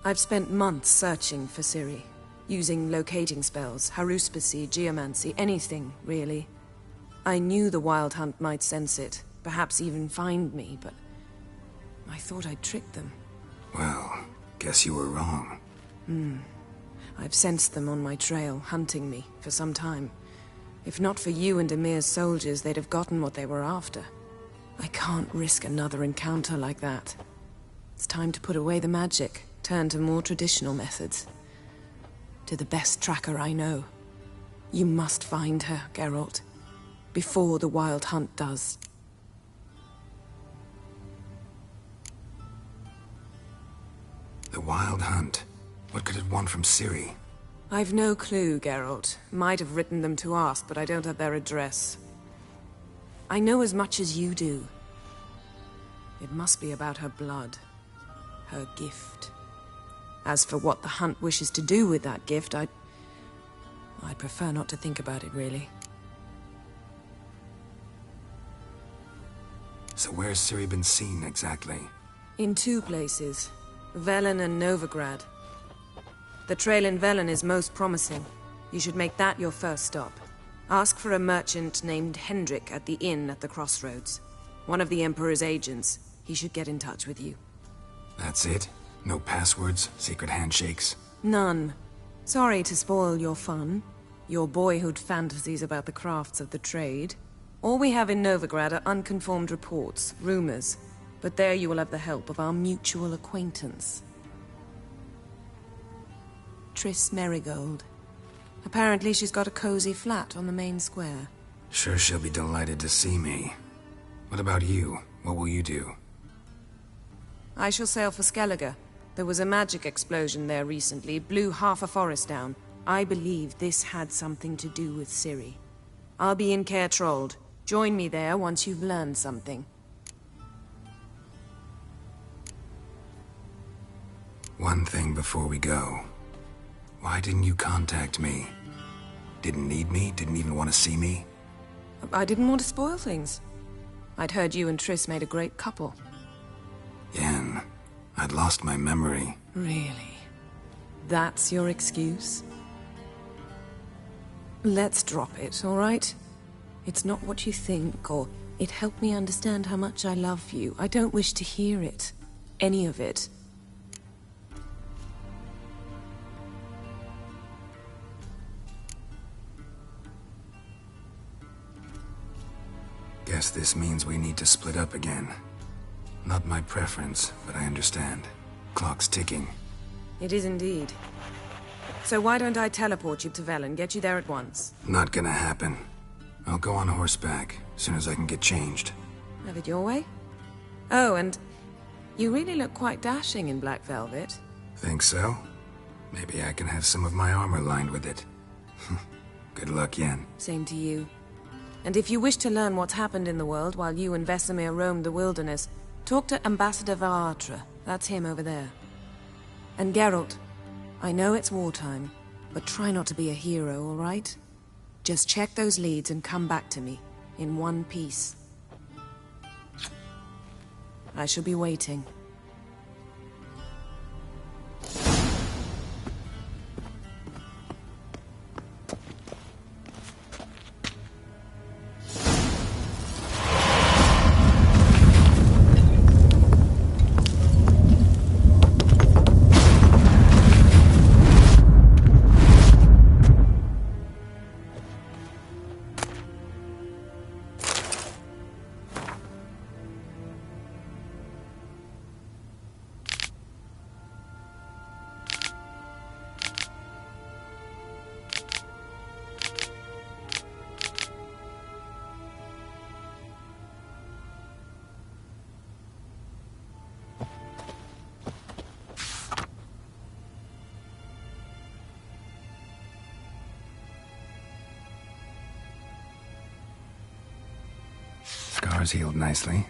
I've spent months searching for Ciri, using locating spells, haruspicy, geomancy, anything, really. I knew the Wild Hunt might sense it, perhaps even find me, but I thought I'd tricked them. Well, guess you were wrong. I've sensed them on my trail, hunting me, for some time. If not for you and Emir's soldiers, they'd have gotten what they were after. I can't risk another encounter like that. It's time to put away the magic, turn to more traditional methods. To the best tracker I know. You must find her, Geralt. Before the Wild Hunt does. The Wild Hunt? What could it want from Ciri? I've no clue, Geralt. Might have written them to ask, but I don't have their address. I know as much as you do. It must be about her blood. Her gift. As for what the Hunt wishes to do with that gift, I'd prefer not to think about it, really. So where's Ciri been seen, exactly? In 2 places. Velen and Novigrad. The trail in Velen is most promising. You should make that your first stop. Ask for a merchant named Hendrik at the inn at the crossroads. One of the Emperor's agents. He should get in touch with you. That's it? No passwords, secret handshakes? None. Sorry to spoil your fun. Your boyhood fantasies about the crafts of the trade. All we have in Novigrad are unconfirmed reports, rumors. But there you will have the help of our mutual acquaintance. Triss Merigold. Apparently she's got a cozy flat on the main square. Sure she'll be delighted to see me. What about you? What will you do? I shall sail for Skellige. There was a magic explosion there recently, blew half a forest down. I believe this had something to do with Ciri. I'll be in Caer Trolde. Join me there once you've learned something. One thing before we go. Why didn't you contact me? Didn't need me? Didn't even want to see me? I didn't want to spoil things. I'd heard you and Triss made a great couple. Yen, I'd lost my memory. Really? That's your excuse? Let's drop it, all right? It's not what you think, or it helped me understand how much I love you. I don't wish to hear it. Any of it. Guess this means we need to split up again. Not my preference, but I understand. Clock's ticking. It is indeed. So why don't I teleport you to Velen, get you there at once? Not gonna happen. I'll go on horseback, as soon as I can get changed. Have it your way? Oh, and you really look quite dashing in black velvet. Think so? Maybe I can have some of my armor lined with it. Good luck, Yen. Same to you. And if you wish to learn what's happened in the world while you and Vesemir roamed the wilderness, talk to Ambassador Varatra. That's him over there. And Geralt, I know it's wartime, but try not to be a hero, all right? Just check those leads and come back to me, in one piece. I shall be waiting. Scars healed nicely.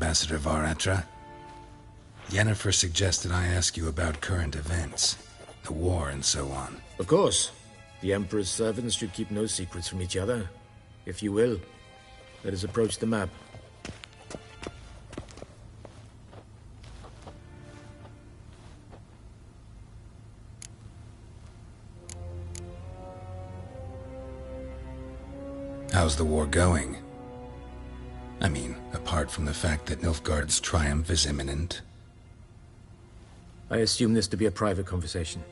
Ambassador Varatra. Yennefer suggested I ask you about current events, the war and so on. Of course. The Emperor's servants should keep no secrets from each other. If you will, let us approach the map. How's the war going? I mean, apart from the fact that Nilfgaard's triumph is imminent. I assume this to be a private conversation.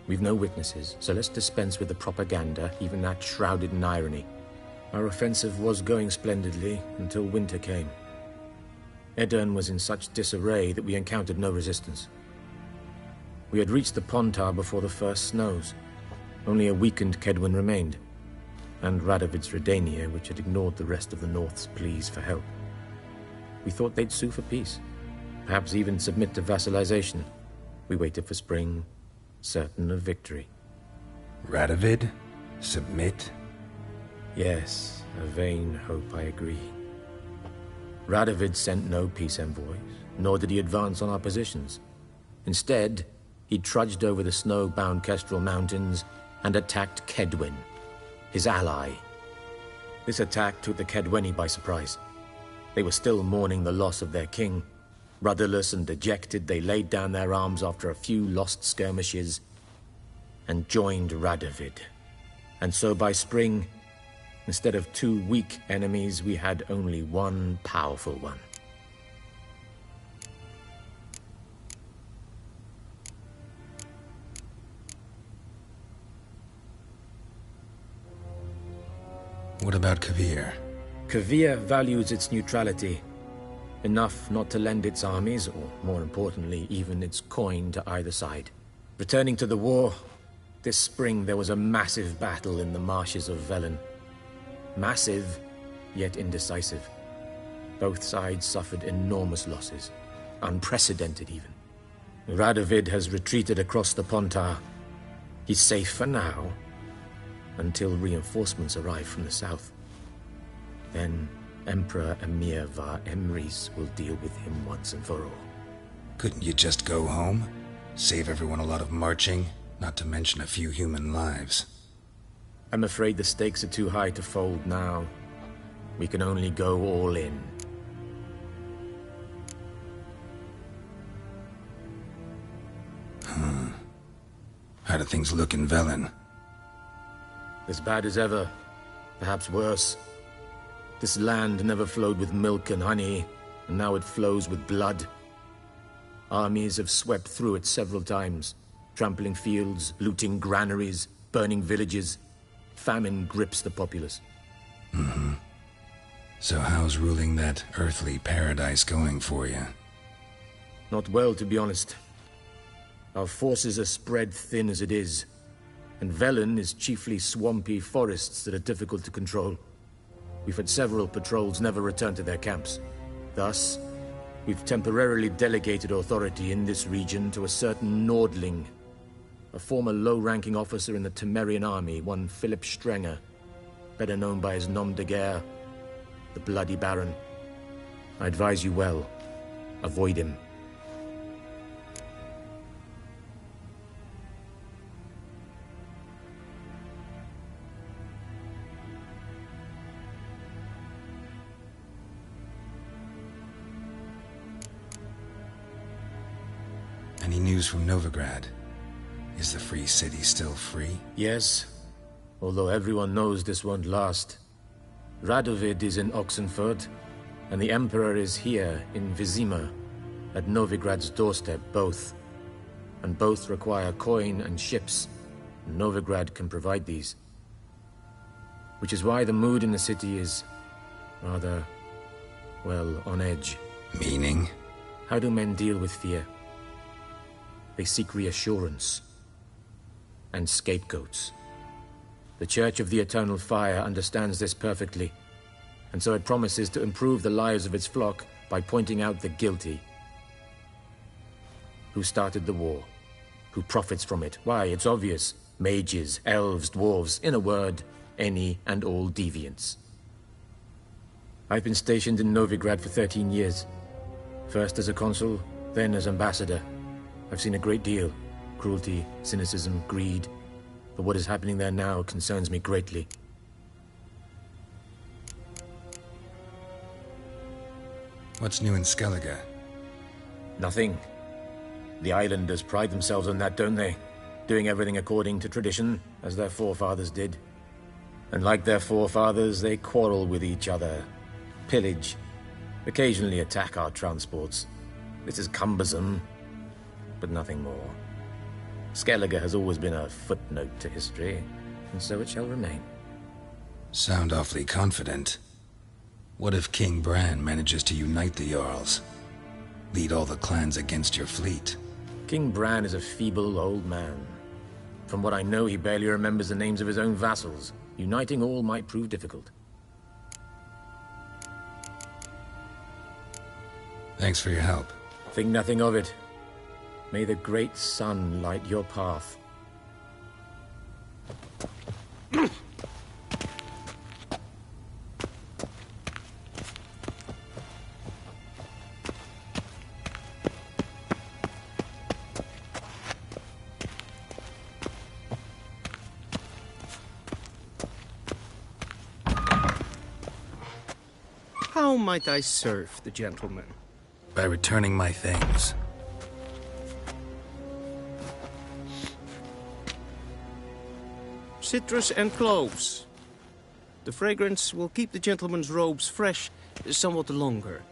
We've no witnesses, so let's dispense with the propaganda, even that shrouded in irony. Our offensive was going splendidly until winter came. Aedirn was in such disarray that we encountered no resistance. We had reached the Pontar before the first snows. Only a weakened Kaedwen remained, and Radovid's Redania, which had ignored the rest of the North's pleas for help. We thought they'd sue for peace, perhaps even submit to vassalization. We waited for spring, certain of victory. Radovid? Submit? Yes, a vain hope, I agree. Radovid sent no peace envoys, nor did he advance on our positions. Instead, he trudged over the snow-bound Kestrel Mountains and attacked Kaedwen, his ally. This attack took the Kaedweni by surprise. They were still mourning the loss of their king. Rudderless and dejected, they laid down their arms after a few lost skirmishes and joined Radovid. And so by spring, instead of 2 weak enemies, we had only one powerful one. What about Kovir? Kovir values its neutrality, enough not to lend its armies, or more importantly, even its coin to either side. Returning to the war, this spring there was a massive battle in the marshes of Velen. Massive, yet indecisive. Both sides suffered enormous losses, unprecedented even. Radovid has retreated across the Pontar. He's safe for now, until reinforcements arrive from the south. Then Emperor Emhyr var Emreis will deal with him once and for all. Couldn't you just go home? Save everyone a lot of marching, not to mention a few human lives. I'm afraid the stakes are too high to fold now. We can only go all in. How do things look in Velen? As bad as ever, perhaps worse. This land never flowed with milk and honey, and now it flows with blood. Armies have swept through it several times, trampling fields, looting granaries, burning villages. Famine grips the populace. So how's ruling that earthly paradise going for you? Not well, to be honest. Our forces are spread thin as it is, and Velen is chiefly swampy forests that are difficult to control. We've had several patrols never return to their camps. Thus, we've temporarily delegated authority in this region to a certain Nordling, a former low-ranking officer in the Temerian army, one Philip Strenger, better known by his nom de guerre, the Bloody Baron. I advise you well. Avoid him. Any news from Novigrad? Is the Free City still free? Yes, although everyone knows this won't last. Radovid is in Oxenfurt, and the Emperor is here in Vizima, at Novigrad's doorstep, both. And both require coin and ships. Novigrad can provide these. Which is why the mood in the city is rather, well, on edge. Meaning? How do men deal with fear? They seek reassurance and scapegoats. The Church of the Eternal Fire understands this perfectly, and so it promises to improve the lives of its flock by pointing out the guilty. Who started the war? Who profits from it? Why, it's obvious. Mages, elves, dwarves, in a word, any and all deviants. I've been stationed in Novigrad for 13 years. First as a consul, then as ambassador. I've seen a great deal. Cruelty, cynicism, greed. But what is happening there now concerns me greatly. What's new in Skellige? Nothing. The islanders pride themselves on that, don't they? Doing everything according to tradition, as their forefathers did. And like their forefathers, they quarrel with each other, pillage, occasionally attack our transports. This is cumbersome, but nothing more. Skellige has always been a footnote to history, and so it shall remain. Sound awfully confident. What if King Bran manages to unite the Jarls? Lead all the clans against your fleet? King Bran is a feeble old man. From what I know, he barely remembers the names of his own vassals. Uniting all might prove difficult. Thanks for your help. Think nothing of it. May the great sun light your path. How might I serve the gentleman? By returning my things. Citrus and cloves. The fragrance will keep the gentleman's robes fresh somewhat longer.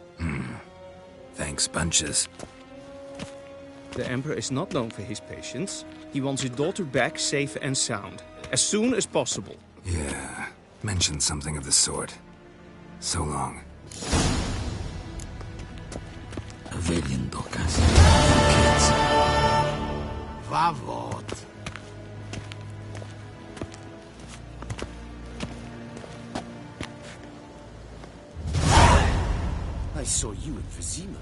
Thanks, bunches. The Emperor is not known for his patience. He wants his daughter back safe and sound, as soon as possible. Yeah, mentioned something of the sort. So long. Avelin Dokas. Kids. Vavot. I saw you in Vizima.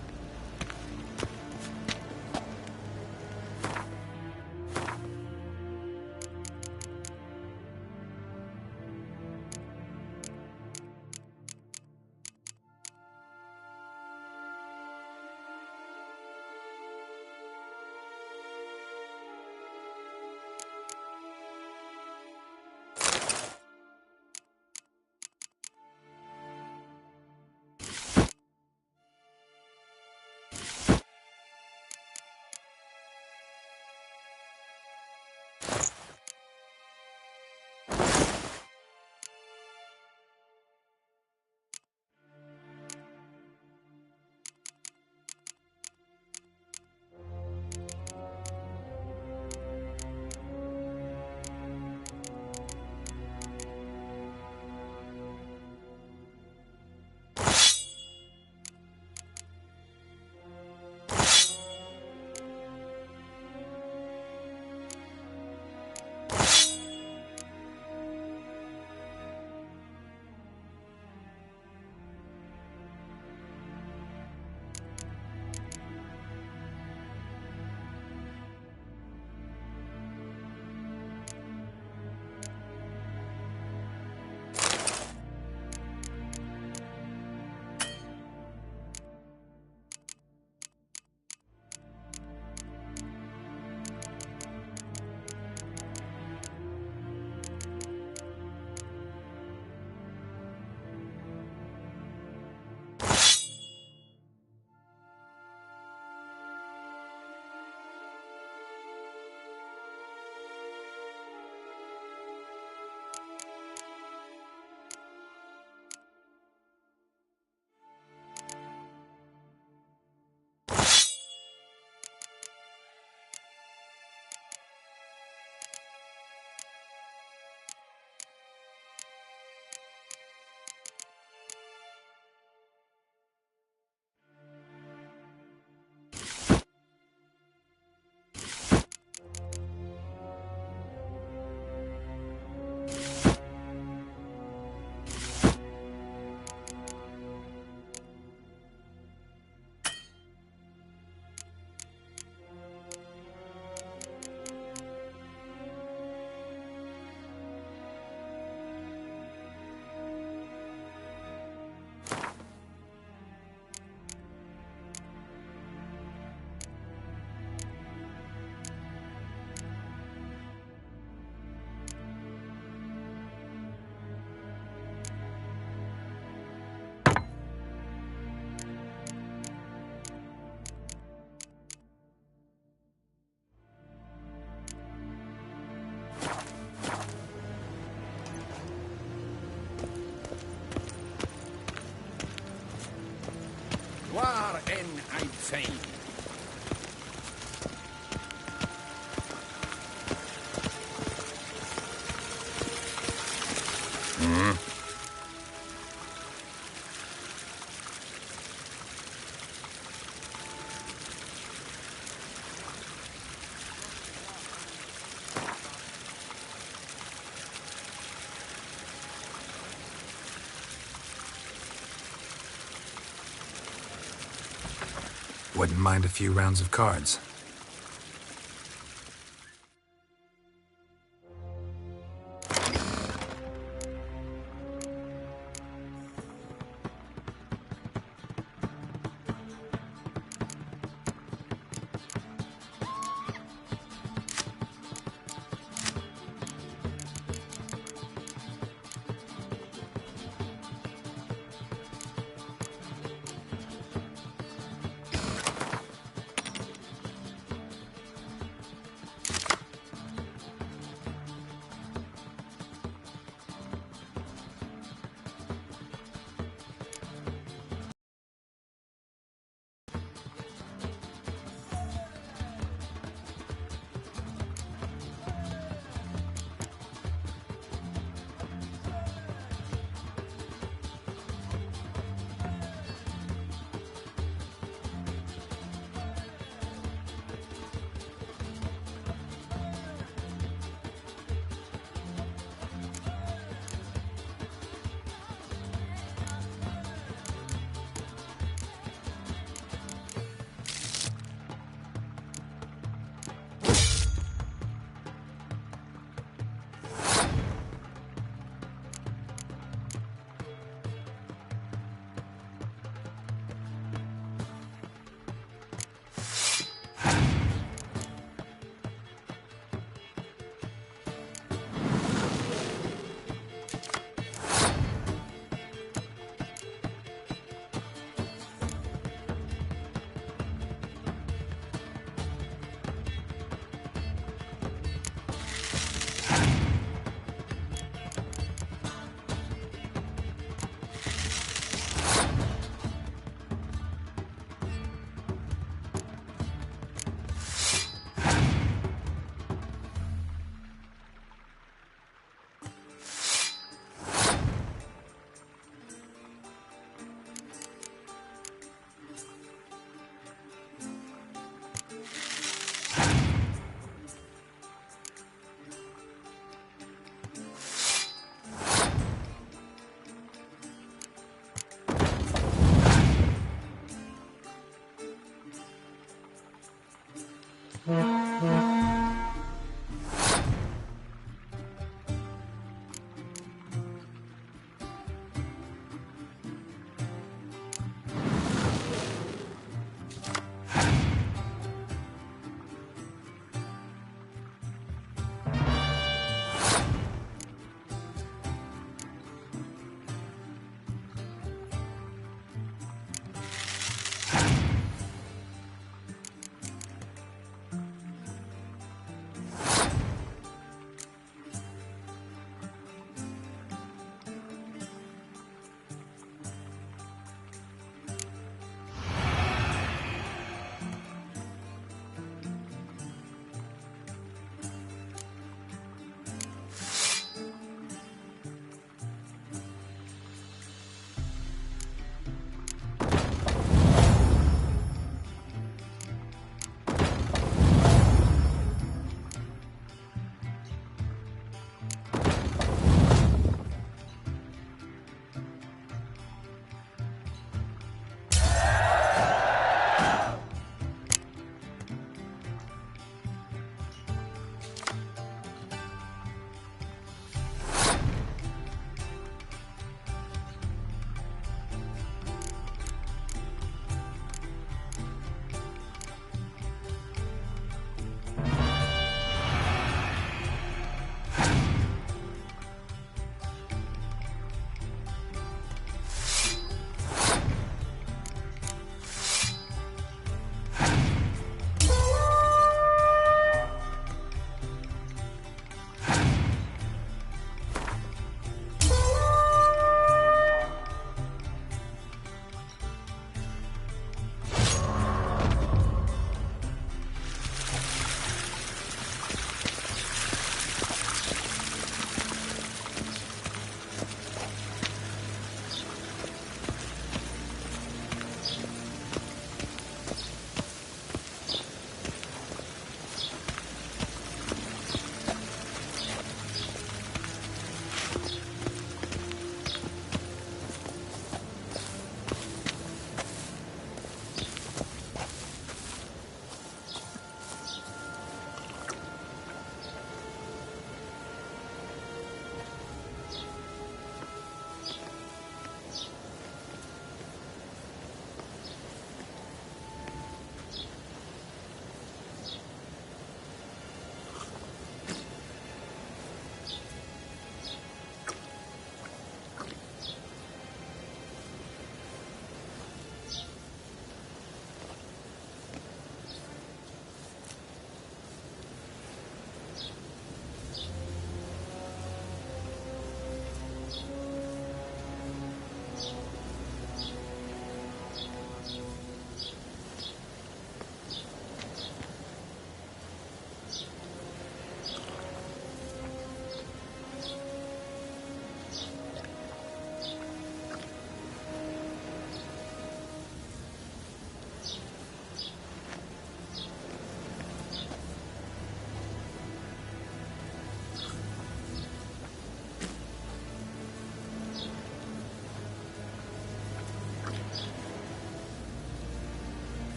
Wouldn't mind a few rounds of cards.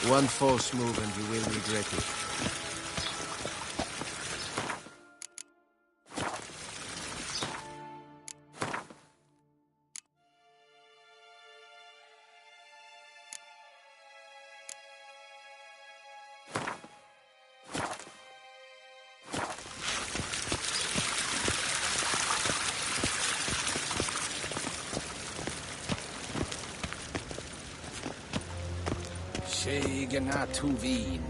One false move and you will regret it. Tuvin.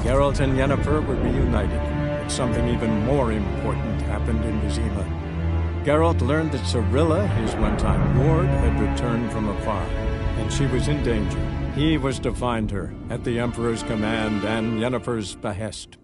Geralt and Yennefer were reunited, but something even more important happened in Vizima. Geralt learned that Cirilla, his one-time ward, had returned from afar, and she was in danger. He was to find her, at the Emperor's command and Yennefer's behest.